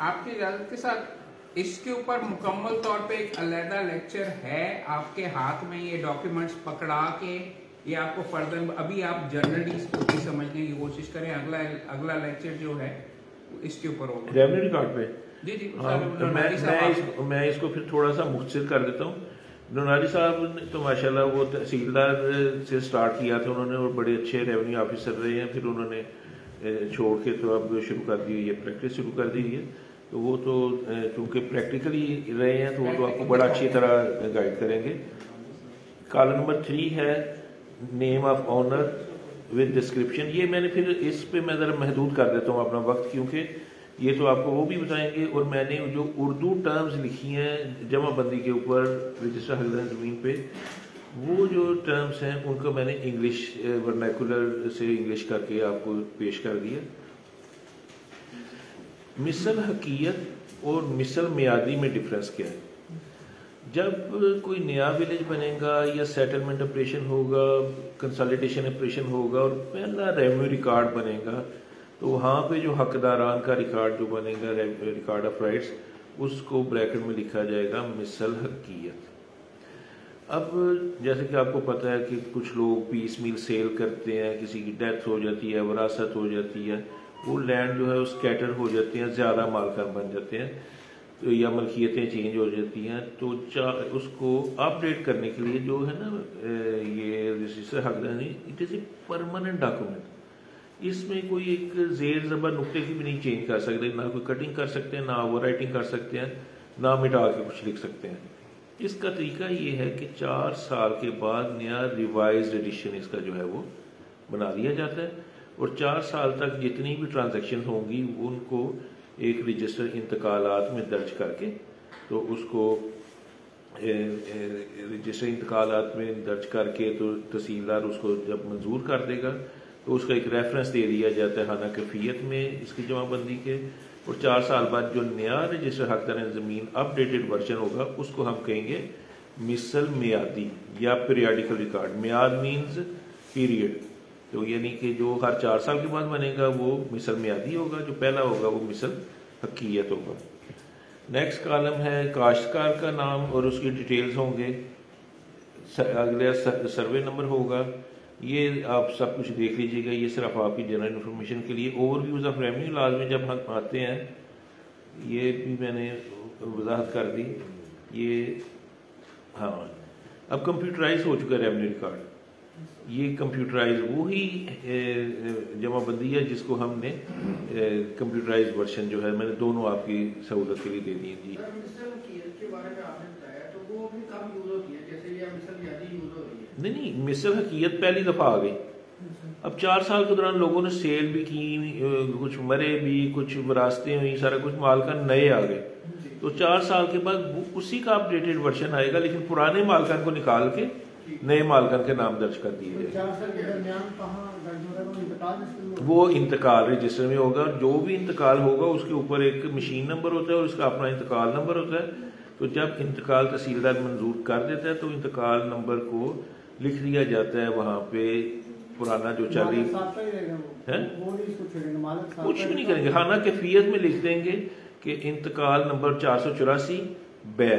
آپ کی اجازت کے ساتھ اس کے اوپر مکمل طور پہ ایک علیحدہ لیکچر ہے آپ کے ہاتھ میں، یہ ڈاکیومنٹس پکڑا کے یہ آپ کو فردر ابھی آپ جنرلی اس کو سمجھنے کی کوشش کریں. اگلا لیکچر جو ہے اس کے اوپر ہوگا ریونیو ریکارڈ پہ. جی جی میں اس کو پھر تھوڑا سا مختصر کر دیتا ہوں. نوناری صاحب نے تو ماشاءاللہ وہ تحصیلدار سے سٹارٹ کیا تھا انہوں نے، اور بڑے اچھے ریونیو آفیسر رہے ہیں. پھر انہوں نے چھوڑ کے تو اب شروع کر دی، یہ پریکٹس شروع کر دی ہے. تو وہ تو چونکہ پریکٹیکلی رہے ہیں تو وہ تو آپ کو بڑا اچھی طرح گائیڈ کریں گے. کالم نمبر 3 ہے name of honour with description. یہ میں نے پھر اس پہ میں ذرا محدود کر دیتا ہوں اپنا وقت، کیونکہ یہ تو آپ کو وہ بھی بتائیں گے. اور میں نے جو اردو ٹرمز لکھی ہیں جمع بندی کے اوپر رجسٹر حقدار زمین پہ، وہ جو ٹرمز ہیں ان کو میں نے انگلش ورنیکولر سے انگلش کر کے آپ کو پیش کر دیا. مثل حقیقت اور مثل میادی میں ڈفرینس کیا ہے؟ جب کوئی نیا ولیج بنے گا یا سیٹلمنٹ آپریشن ہوگا، کنسالیڈیشن آپریشن ہوگا اور پہلا ریونیو ریکارڈ بنے گا، تو وہاں پہ جو حقداران کا ریکارڈ جو بنے گا، ریکارڈ آف رائٹس، اس کو بریکٹ میں لکھا جائے گا مثل حقیقت. اب جیسے کہ آپ کو پتہ ہے کہ کچھ لوگ پیس میل سیل کرتے ہیں، کسی کی ڈیتھ ہو جاتی ہے، وراثت ہو جاتی ہے، وہ لینڈ جو ہے وہ اسکیٹر ہو جاتے ہیں، زیادہ مالکان بن جاتے ہیں، تو یا ملکیتیں چینج ہو جاتی ہیں. تو اس کو اپ ڈیٹ کرنے کے لیے جو ہے نا یہ رجسٹر حقدار، it is a permanent document. اس میں کوئی ایک زیر زبر نقطے کی بھی نہیں چینج کر سکتے، نہ کوئی کٹنگ کر سکتے ہیں، نہ اوور رائٹنگ کر سکتے ہیں، نہ مٹا کے کچھ لکھ سکتے ہیں. اس کا طریقہ یہ ہے کہ 4 سال کے بعد نیا ریوائزڈ ایڈیشن اس کا جو ہے وہ بنا دیا جاتا ہے، اور 4 سال تک جتنی بھی ٹرانزیکشن ہوں گی ان کو ایک رجسٹر انتقالات میں درج کر کے، تو اس کو رجسٹر انتقالات میں درج کر کے تو تحصیلدار اس کو جب منظور کر دے گا تو اس کا ایک ریفرنس دے دیا جاتا ہے خانہ کیفیت میں اس کی جمع بندی کے. اور 4 سال بعد جو نیا رجسٹر حقدار زمین اپ ڈیٹڈ ورژن ہوگا اس کو ہم کہیں گے مثل میادی یا پیریاڈیکل ریکارڈ. میاد مینز پیریڈ، تو یعنی کہ جو ہر 4 سال کے بعد بنے گا وہ مثل میادی ہوگا، جو پہلا ہوگا وہ مثل حقیقت ہوگا. نیکسٹ کالم ہے کاشتکار کا نام اور اس کی ڈیٹیلز ہوں گے. اگلا سروے نمبر ہوگا. یہ آپ سب کچھ دیکھ لیجیے گا، یہ صرف آپ کی جنرل انفارمیشن کے لیے. Overviews of revenue laws میں جب ہم آتے ہیں، یہ بھی میں نے وضاحت کر دی. یہ ہاں اب کمپیوٹرائز ہو چکا ہے ریونیو ریکارڈ. یہ کمپیوٹرائز وہی جمع بندی ہے جس کو ہم نے کمپیوٹرائز ورژن جو ہے میں نے دونوں آپ کی سہولت کے لیے دے دی. جی نہیں، مثل حقیقت پہلی دفعہ آ گئی. اب 4 سال کے دوران لوگوں نے سیل بھی کی، کچھ مرے بھی، کچھ وراثتیں ہوئی، سارا کچھ مالکان نئے آ گئے. تو 4 سال کے بعد اسی کا اپ ڈیٹڈ ورژن آئے گا، لیکن پرانے مالکان کو نکال کے نئے مالکان کے نام درج کر دیے جائے. وہ انتقال رجسٹر میں ہوگا. جو بھی انتقال ہوگا اس کے اوپر ایک مشین نمبر ہوتا ہے اور اس کا اپنا انتقال نمبر ہوتا ہے. تو جب انتقال تحصیلدار منظور کر دیتا ہے تو انتقال نمبر کو لکھ دیا جاتا ہے وہاں پہ پرانا جو چل رہی کچھ بھی نہیں کریں گے. خانہ کیفیت میں لکھ دیں گے کہ انتقال نمبر 484 بے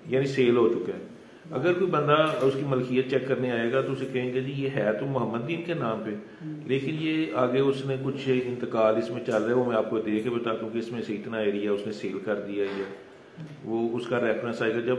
یعنی سیل ہو چکا ہے. اگر کوئی بندہ اس کی ملکیت چیک کرنے آئے گا تو اسے کہیں گے جی یہ ہے تو محمد دین کے نام پہ، لیکن یہ آگے اس نے کچھ انتقال اس میں چل رہا ہے، وہ میں آپ کو دے کے بتا دوں کہ اس میں سے اتنا ایریا اس نے سیل کر دیا ہے، وہ اس کا ریفرنس آئے گا. جب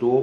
2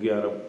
11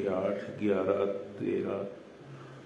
8, 11, 13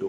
2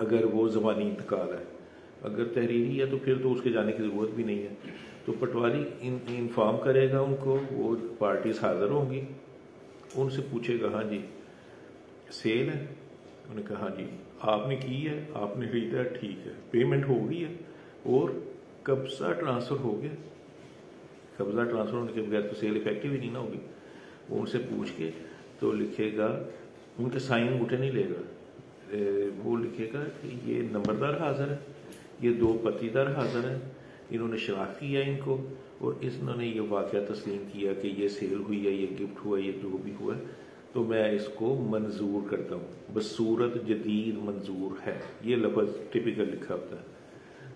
اگر وہ زبانی انتقال ہے. اگر تحریری ہے تو پھر تو اس کے جانے کی ضرورت بھی نہیں ہے. تو پٹواری انفارم کرے گا ان کو, وہ پارٹیز حاضر ہوں گی, ان سے پوچھے گا ہاں جی سیل ہے, انہوں نے کہا ہاں جی آپ نے کی ہے, آپ نے خریدا ہے, ٹھیک ہے, پیمنٹ ہو گئی ہے اور قبضہ ٹرانسفر ہو گیا. قبضہ ٹرانسفر ہونے کے بغیر تو سیل افیکٹو ہی نہیں نہ ہوگی. وہ ان سے پوچھ کے تو لکھے گا, ان کے سائن انگوٹھے نہیں لے گا, وہ لکھے گا کہ یہ نمبردار حاضر ہے, یہ 2 پتیدار حاضر ہیں, انہوں نے شناخت کیا ان کو, اور انہوں نے یہ واقعہ تسلیم کیا کہ یہ سیل ہوئی ہے, یہ گفٹ ہوا ہے, یہ جو بھی ہوا ہے, تو میں اس کو منظور کرتا ہوں, بصورت جدید منظور ہے. یہ لفظ ٹپیکل لکھا ہوتا ہے.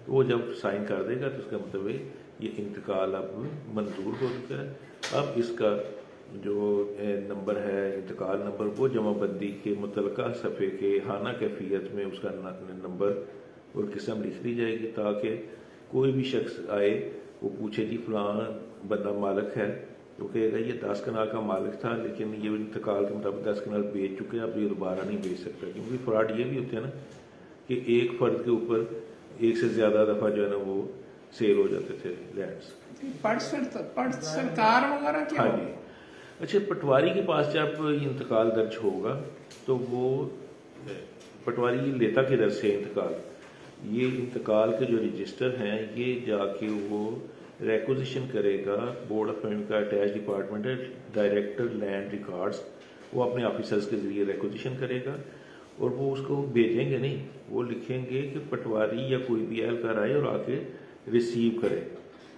تو وہ جب سائن کر دے گا تو اس کا مطلب ہے یہ انتقال اب منظور ہو چکا ہے. اب اس کا جو نمبر ہے انتقال نمبر, وہ جمع بندی کے متعلقہ صفحے کے خانہ کیفیت میں اس کا نمبر اور قسم لکھ دی جائے گی, تاکہ کوئی بھی شخص آئے وہ پوچھے جی فلاں بندہ مالک ہے, تو کہے گا یہ 10 کنال کا مالک تھا لیکن یہ انتقال کے مطابق 10 کنال بیچ چکے ہیں, اب یہ دوبارہ نہیں بیچ سکتا. کیونکہ فراڈ یہ بھی ہوتے ہیں نا کہ ایک فرد کے اوپر ایک سے زیادہ دفعہ جو ہے نا وہ سیل ہو جاتے تھے لینڈس. سرکار وغیرہ کیا؟ ہاں جی. اچھا, پٹواری کے پاس جب انتقال درج ہوگا تو وہ پٹواری لیتا کدھر سے انتقال, یہ انتقال کے جو رجسٹر ہیں یہ جا کے وہ ریکوزیشن کرے گا. بورڈ آف پیمنٹ کا اٹیچ ڈپارٹمنٹ ہے, ڈائریکٹر لینڈ ریکارڈز, وہ اپنے آفیسرز کے ذریعے ریکوزیشن کرے گا, اور وہ اس کو بھیجیں گے نہیں, وہ لکھیں گے کہ پٹواری یا کوئی بھی اہلکار آئے اور آ کے ریسیو کرے.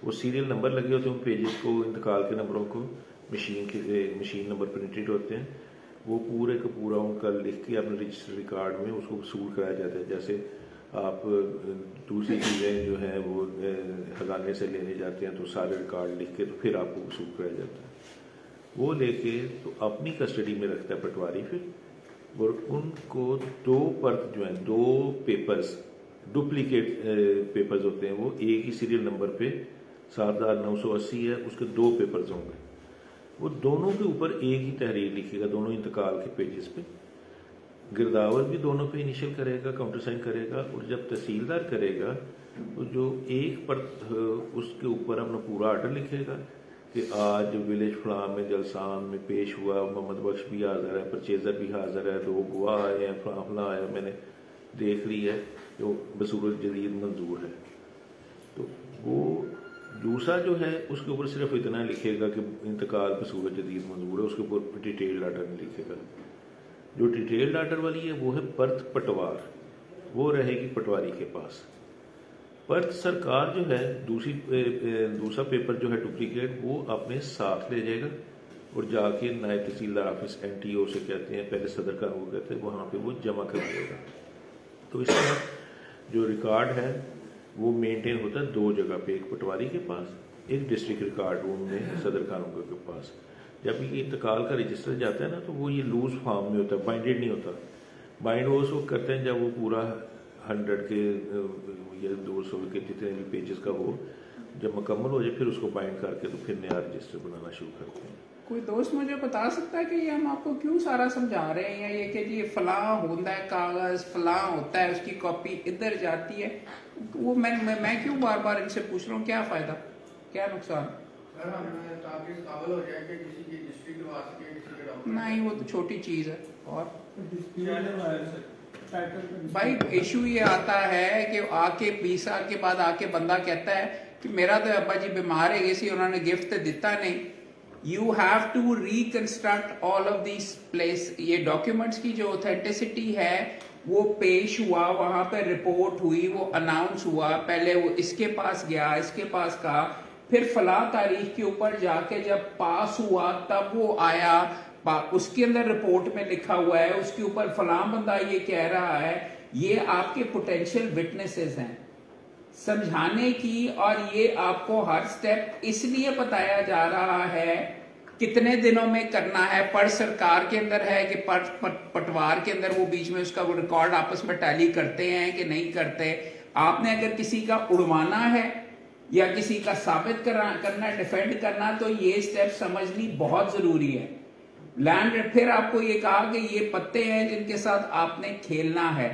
وہ سیریل نمبر لگے ہوتے ہیں ان پیجز کو, انتقال کے نمبروں کو, مشین نمبر پرنٹڈ ہوتے ہیں, وہ پورے کا پورا ان کا لکھ کے اپنے رجسٹر ریکارڈ میں اس کو وصول کرایا جاتا ہے. جیسے آپ دوسری چیزیں جو ہیں وہ خزانے سے لینے جاتے ہیں تو سارے ریکارڈ لکھ کے تو پھر آپ کو وصول کرایا جاتا ہے. وہ لے کے تو اپنی کسٹڈی میں رکھتا ہے پٹواری پھر, اور ان کو 2 پرت جو ہیں 2 پیپرز ڈپلیکیٹ پیپرز ہوتے ہیں, وہ ایک ہی سیریل نمبر پہ 7980 ہے, اس کے 2 پیپرز ہوں گے. وہ دونوں کے اوپر ایک ہی تحریر لکھے گا, دونوں انتقال کے پیجز پہ. گرداور بھی دونوں پہ انیشل کرے گا, کاؤنٹر سائن کرے گا, اور جب تحصیلدار کرے گا تو جو ایک پر اس کے اوپر اپنا پورا آرڈر لکھے گا کہ آج ولیج فلاں میں جلسان میں پیش ہوا, محمد بخش بھی حاضر ہے, پرچیزر بھی حاضر ہے, 2 گواہ آئے ہیں, فلاں فلاں آیا, میں نے دیکھ لی ہے, جو بصورت جدید منظور ہے. تو وہ دوسرا جو ہے اس کے اوپر صرف اتنا لکھے گا کہ انتقال بصورت جدید منظور ہے, اس کے اوپر ڈیٹیلڈ آرڈر نہیں لکھے گا. جو ڈیٹیلڈ آرڈر والی ہے وہ ہے پرت پٹوار, وہ رہے گی پٹواری کے پاس. پرت سرکار جو ہے دوسرا پیپر جو ہے ڈپلیکیٹ, وہ اپنے ساتھ لے جائے گا اور جا کے نائب تحصیلدار آفس NTO سے کہتے ہیں, پہلے صدر کا وہ کہتے ہیں, وہاں پہ وہ جمع کروائے گا. تو اس طرح جو ریکارڈ ہے وہ مینٹین ہوتا ہے 2 جگہ پہ, ایک پٹواری کے پاس, ایک ڈسٹرکٹ ریکارڈ روم میں صدر قانون کے پاس. جب یہ انتقال کا رجسٹر جاتا ہے نا تو وہ یہ لوز فارم میں ہوتا ہے, بائنڈیڈ نہیں ہوتا. بائنڈ وہ اس وقت کرتے ہیں جب وہ پورا 100 کے یا 200 کے جتنے بھی پیجز کا ہو جب مکمل ہو جائے, پھر اس کو بائنڈ کر کے تو پھر نیا رجسٹر بنانا شروع کرتے ہیں. کوئی دوست مجھے بتا سکتا ہے کہ یہ ہم آپ کو کیوں سارا سمجھا رہے ہیں, یا یہ کہ جی فلاں ہوتا ہے کاغذ, فلاں ہوتا ہے, اس کی کاپی ادھر جاتی ہے, وہ میں کیوں بار بار ان سے پوچھ رہا ہوں, کیا فائدہ, کیا نقصان؟ نہیں, وہ تو چھوٹی چیز ہے. اور بھائی ایشو یہ آتا ہے کہ آ کے 20 سال کے بعد آ کے بندہ کہتا ہے کہ میرا تو ابا جی بیمار ہے گئے سی, انہوں نے گفٹ دیتا نہیں. You have to reconstruct all of these places. یہ ڈاکیومنٹس کی جو اوتھینٹسٹی ہے وہ پیش ہوا, وہاں پہ رپورٹ ہوئی, وہ اناؤنس ہوا, پہلے وہ اس کے پاس گیا, اس کے پاس کہا, پھر فلاں تاریخ کے اوپر جا کے جب پاس ہوا تب وہ آیا, اس کے اندر رپورٹ میں لکھا ہوا ہے, اس کے اوپر فلاں بندہ یہ کہہ رہا ہے. یہ آپ کے پوٹینشیل وٹنسز ہیں سمجھانے کی, اور یہ آپ کو ہر سٹیپ اس لیے بتایا جا رہا ہے کتنے دنوں میں کرنا ہے. پر سرکار کے اندر ہے کہ پٹوار کے اندر وہ بیچ میں اس کا وہ ریکارڈ آپس میں ٹیلی کرتے ہیں کہ نہیں کرتے. آپ نے اگر کسی کا اڑوانا ہے یا کسی کا ثابت کرنا, ڈیفینڈ کرنا, تو یہ سٹیپ سمجھنی بہت ضروری ہے. لینڈ پھر آپ کو یہ کہا کہ یہ پتے ہیں جن کے ساتھ آپ نے کھیلنا ہے.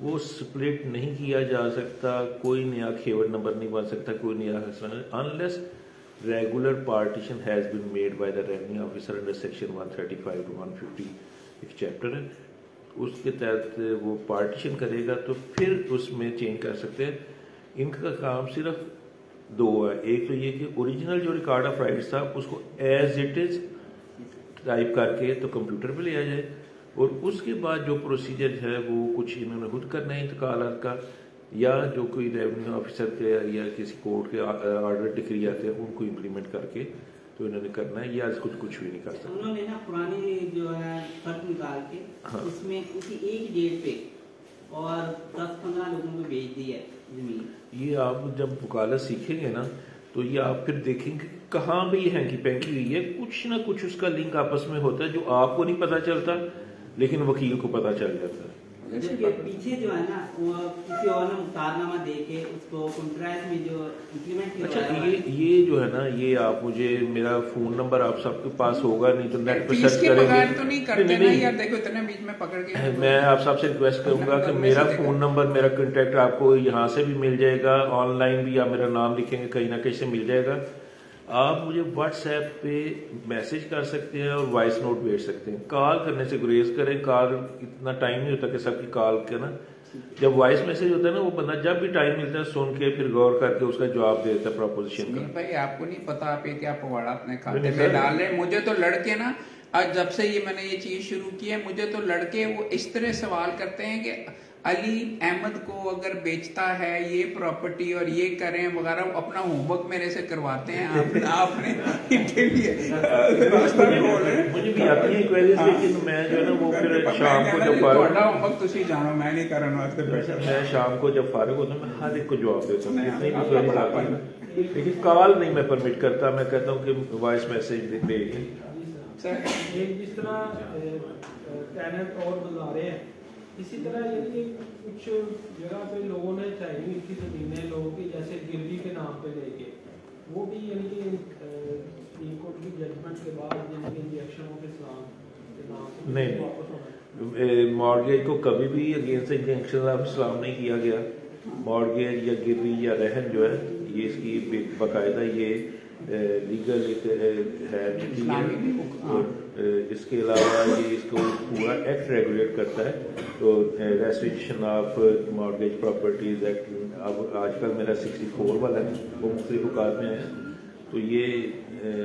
وہ سپلٹ نہیں کیا جا سکتا, کوئی نیا کھیوٹ نمبر نہیں بن سکتا, کوئی نیا unless regular partition has been made by the revenue officer under section 135 to 150 ایک چیپٹر ہے, اس کے تحت وہ پارٹیشن کرے گا تو پھر اس میں چینج کر سکتے ہیں. ان کا کام صرف دو ہے, ایک تو یہ کہ اوریجنل جو ریکارڈ آف رائٹس تھا اس کو ایز اٹ از ٹائپ کر کے تو کمپیوٹر پہ لیا جائے, اور اس کے بعد جو پروسیجر ہے وہ کچھ انہوں نے خود کرنا ہے انتقالات کا, یا جو کوئی ریونیو آفیسر کے یا کسی کورٹ کے آرڈر ڈکری آتے ہیں ان کو امپلیمنٹ کر کے تو انہوں نے کرنا ہے, یا کچھ بھی نہیں کر سکتا. انہوں نے نا پرانی جو ہے خط نکال کے اس میں اسی ایک ڈیٹ پہ اور 10-15 لوگوں کو بیچ دی ہے زمین. یہ آپ جب وکالت سیکھیں گے نا تو یہ آپ پھر دیکھیں گے کہاں بھی یہ ہینکی پینکی ہوئی ہے, کچھ نہ کچھ اس کا لنک آپس میں ہوتا ہے جو آپ کو نہیں پتا چلتا لیکن وکیل کو پتا چل جاتا ہے. پیچھے جو ہے نا وہ کسی اور نے مختارنامہ دے کے اس کو کنٹریکٹ میں جو امپلیمنٹ کیا. اچھا یہ جو ہے نا یہ آپ مجھے میرا فون نمبر آپ سب کے پاس ہوگا, نہیں تو نیٹ پہ سرچ کریں گے. میں آپ سب سے ریکویسٹ کروں گا کہ میرا فون نمبر میرا کنٹیکٹ آپ کو یہاں سے بھی مل جائے گا, آن لائن بھی آپ میرا نام لکھیں گے کہیں نہ کہیں سے مل جائے گا. آپ مجھے واٹس ایپ پہ میسج کر سکتے ہیں اور وائس نوٹ بھیج سکتے ہیں. کال کرنے سے گریز کریں, کال اتنا ٹائم نہیں ہوتا کہ سب کی کال کے نا, جب وائس میسج ہوتا ہے نا وہ بندہ جب بھی ٹائم ملتا ہے سن کے پھر غور کر کے اس کا جواب دے دیتا ہے پروپوزیشن کا. بھائی آپ کو نہیں پتا آپ یہ کیا پواڑا اپنے کھاتے میں ڈال رہے. مجھے تو لڑکے نا آج جب سے یہ میں نے یہ چیز شروع کی ہے, مجھے تو لڑکے وہ اس طرح سوال کرتے ہیں کہ علی احمد کو اگر بیچتا ہے یہ پراپرٹی اور یہ کریں وغیرہ, اپنا ہوم ورک میرے سے کرواتے ہیں. آپ نے مجھے بھی آتی ہے کوئریز, لیکن میں جو ہے نا وہ پھر شام کو جب فارغ ہوم ورک تسی جانو میں نہیں کرنا, میں شام کو جب فارغ ہوتا ہوں میں ہر ایک کو جواب دیتا ہوں, لیکن کال نہیں میں پرمٹ کرتا, میں کہتا ہوں کہ وائس میسج بھیجیں. جس طرح ٹیننٹ اور بتا رہے ہیں اسی طرح یعنی کہ کچھ جگہ پہ لوگوں نے چاہیے ہوئی تھی زمینیں لوگوں کی جیسے گروی کے نام پہ لے کے, وہ بھی یعنی کہ سپریم کورٹ کی ججمنٹ کے بعد یعنی کہ انجیکشن آف اسلام کے نام نہیں, مارگیج کو کبھی بھی اگینسٹ انجیکشن آف اسلام نہیں کیا گیا. مارگیج یا گروی یا رہن جو ہے یہ اس کی باقاعدہ یہ لیگل ہے, اور اس کے علاوہ یہ اس کو پورا ایکٹ ریگولیٹ کرتا ہے. تو ریسٹریکشن آف مارگیج پراپرٹیز ایکٹ اب آج کل میرا 64 والا ہے, وہ مختلف اوقات میں ہے. تو یہ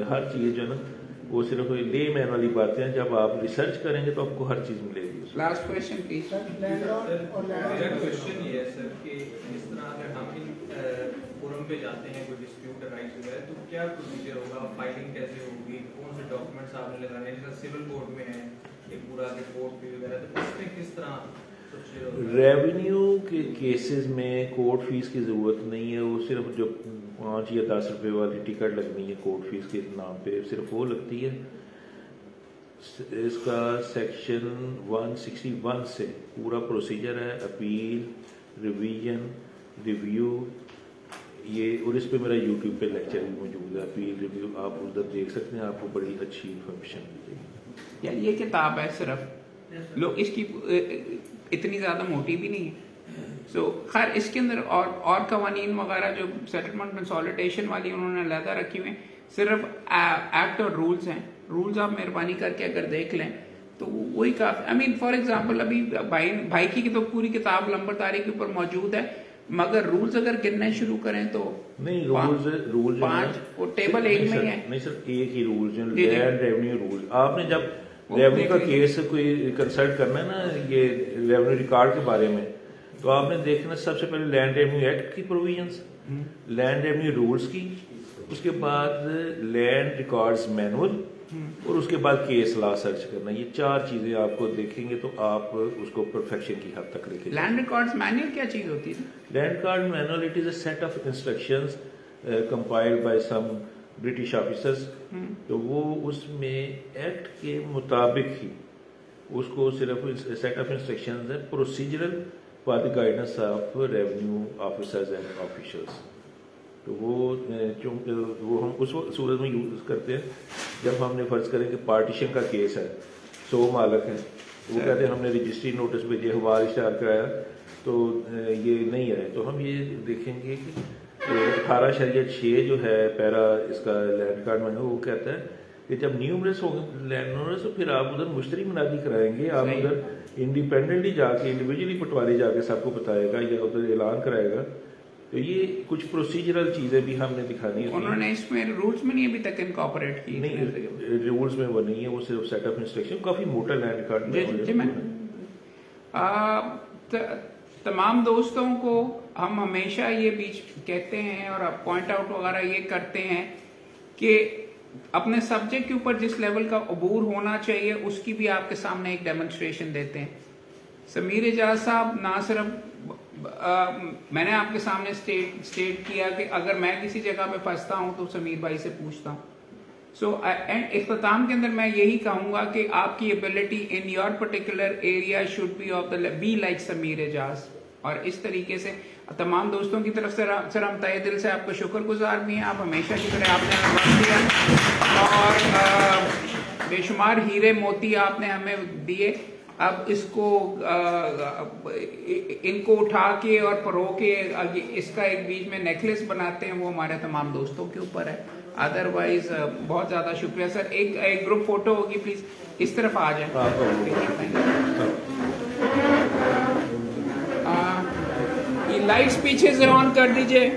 ہر چیز جو ہے نا وہ صرف لے مین والی باتیں ہیں, جب آپ ریسرچ کریں گے تو آپ کو ہر چیز ملے گی. Last question please. میرا کویشچن یہ ہے سر کہ اس طرح اگر ہم فورم پہ جاتے ہیں کوئی ڈسپیوٹ رائٹس وغیرہ تو کیا پروسیجر ہوگا, فائلنگ کیسے ہوگی, کون سے ڈاکومنٹس آپ نے لگانے ہیں, جیسے سول کورٹ میں ہے ایک پورا رپورٹ بھی وغیرہ, تو اس میں کس طرح ریونیو کے کیسز میں کورٹ فیس کی ضرورت نہیں ہے, وہ صرف جو 5 یا 10 روپے والی ٹکٹ لگنی ہے کورٹ فیس کے نام پہ صرف وہ لگتی ہے. اس کا سیکشن 161 سے پورا پروسیجر ہے, اپیل, ریویژن, ریویو, یہ, اور اس پہ میرا یوٹیوب پہ لیکچر بھی موجود ہے, اپیل ریویو, آپ ادھر دیکھ سکتے ہیں, آپ کو بڑی اچھی انفارمیشن ملے گی. یار یہ کتاب ہے صرف لوگ اس کی اتنی زیادہ موٹی بھی نہیں ہے. سو خیر اس کے اندر اور قوانین وغیرہ جو سیٹلمنٹ کنسالیڈیشن والی انہوں نے علیحدہ رکھی ہوئی ہیں, صرف ایکٹ اور رولز ہیں. رولز آپ مہربانی کر کے اگر دیکھ لیں تو وہی کافی. آئی مین فار ایگزامپل ابھی بھائی کی تو پوری کتاب لمبرداری کے اوپر موجود ہے, مگر رولز اگر گننے شروع کریں تو نہیں, رولز 5 ٹیبل 1 میں ہے. نہیں سر, ایک ہی رولز ہیں, لینڈ ریونیو رولز. آپ نے جب ریونیو کا کیس کوئی کنسلٹ کرنا ہے نا یہ ریونیو ریکارڈ کے بارے میں, تو آپ نے دیکھنا سب سے پہلے لینڈ ریونیو ایکٹ کی پروویژنس, لینڈ ریونیو رولز کی, اس کے بعد لینڈ ریکارڈز مینول, اور اس کے بعد کیس لا سرچ کرنا. یہ 4 چیزیں آپ کو دیکھیں گے تو آپ اس کو پرفیکشن کی حد تک لے کے. لینڈ ریکارڈز مینول کیا چیز ہوتی ہے؟ Land record manual it is a set of instructions compiled by some British officers. تو وہ اس میں ایکٹ کے مطابق ہی اس کو صرف سیٹ آف انسٹرکشنز ہے procedural for the guidance of revenue officers and officials. تو وہ ہم اس صورت میں یوز کرتے ہیں جب ہم نے فرض کریں کہ پارٹیشن کا کیس ہے, 100 مالک ہیں, وہ کہتے ہیں ہم نے رجسٹری نوٹس بھیجے, حوالہ اشتہار کرایا, تو یہ نہیں آئے. تو ہم یہ دیکھیں گے کہ 18.6 جو ہے پیرا اس کا لینڈ ریکارڈ میں وہ کہتا ہے کہ جب نیومرس ہوں گے لینڈ اونرس تو پھر آپ ادھر مشتری منادی کرائیں گے. آپ ادھر انڈیپینڈنٹلی جا کے انڈیویجلی پٹواری جا کے سب کو بتائے گا یا ادھر اعلان کرائے گا. تو یہ کچھ پروسیجرل چیزیں بھی ہم نے دکھانی ہے. انہوں نے اس میں رولز میں نہیں ابھی تک انکارپوریٹ کی؟ نہیں رولز میں وہ نہیں ہے, وہ صرف سیٹ اپ انسٹرکشن. کافی موٹا لینڈ ریکارڈ. جی میں تمام دوستوں کو ہم ہمیشہ یہ بیچ کہتے ہیں اور پوائنٹ آؤٹ وغیرہ یہ کرتے ہیں کہ اپنے سبجیکٹ کے اوپر جس لیول کا عبور ہونا چاہیے اس کی بھی آپ کے سامنے ایک ڈیمونسٹریشن دیتے ہیں. سمیر اعجاز صاحب نہ صرف میں نے آپ کے سامنے اسٹیٹ کیا کہ اگر میں کسی جگہ پہ پھنستا ہوں تو سمیر بھائی سے پوچھتا ہوں. سو اختتام کے اندر میں یہی کہوں گا کہ آپ کی ability in your particular area should be of the be like Sameer Ejaz. اور اس طریقے سے تمام دوستوں کی طرف سے سر ہم تہہ دل سے آپ کا شکر گزار بھی ہیں. آپ ہمیشہ کی طرح آپ نے وقت دیا اور بے شمار ہیرے موتی آپ نے ہمیں دیے. اب اس کو ان کو اٹھا کے اور پرو کے اس کا ایک بیچ میں نیکلس بناتے ہیں, وہ ہمارے تمام دوستوں کے اوپر ہے. ادروائز بہت زیادہ شکریہ سر. ایک گروپ فوٹو ہوگی پلیز, اس طرف آ جائیں. یہ لائٹس پیچھے سے آن کر دیجئے.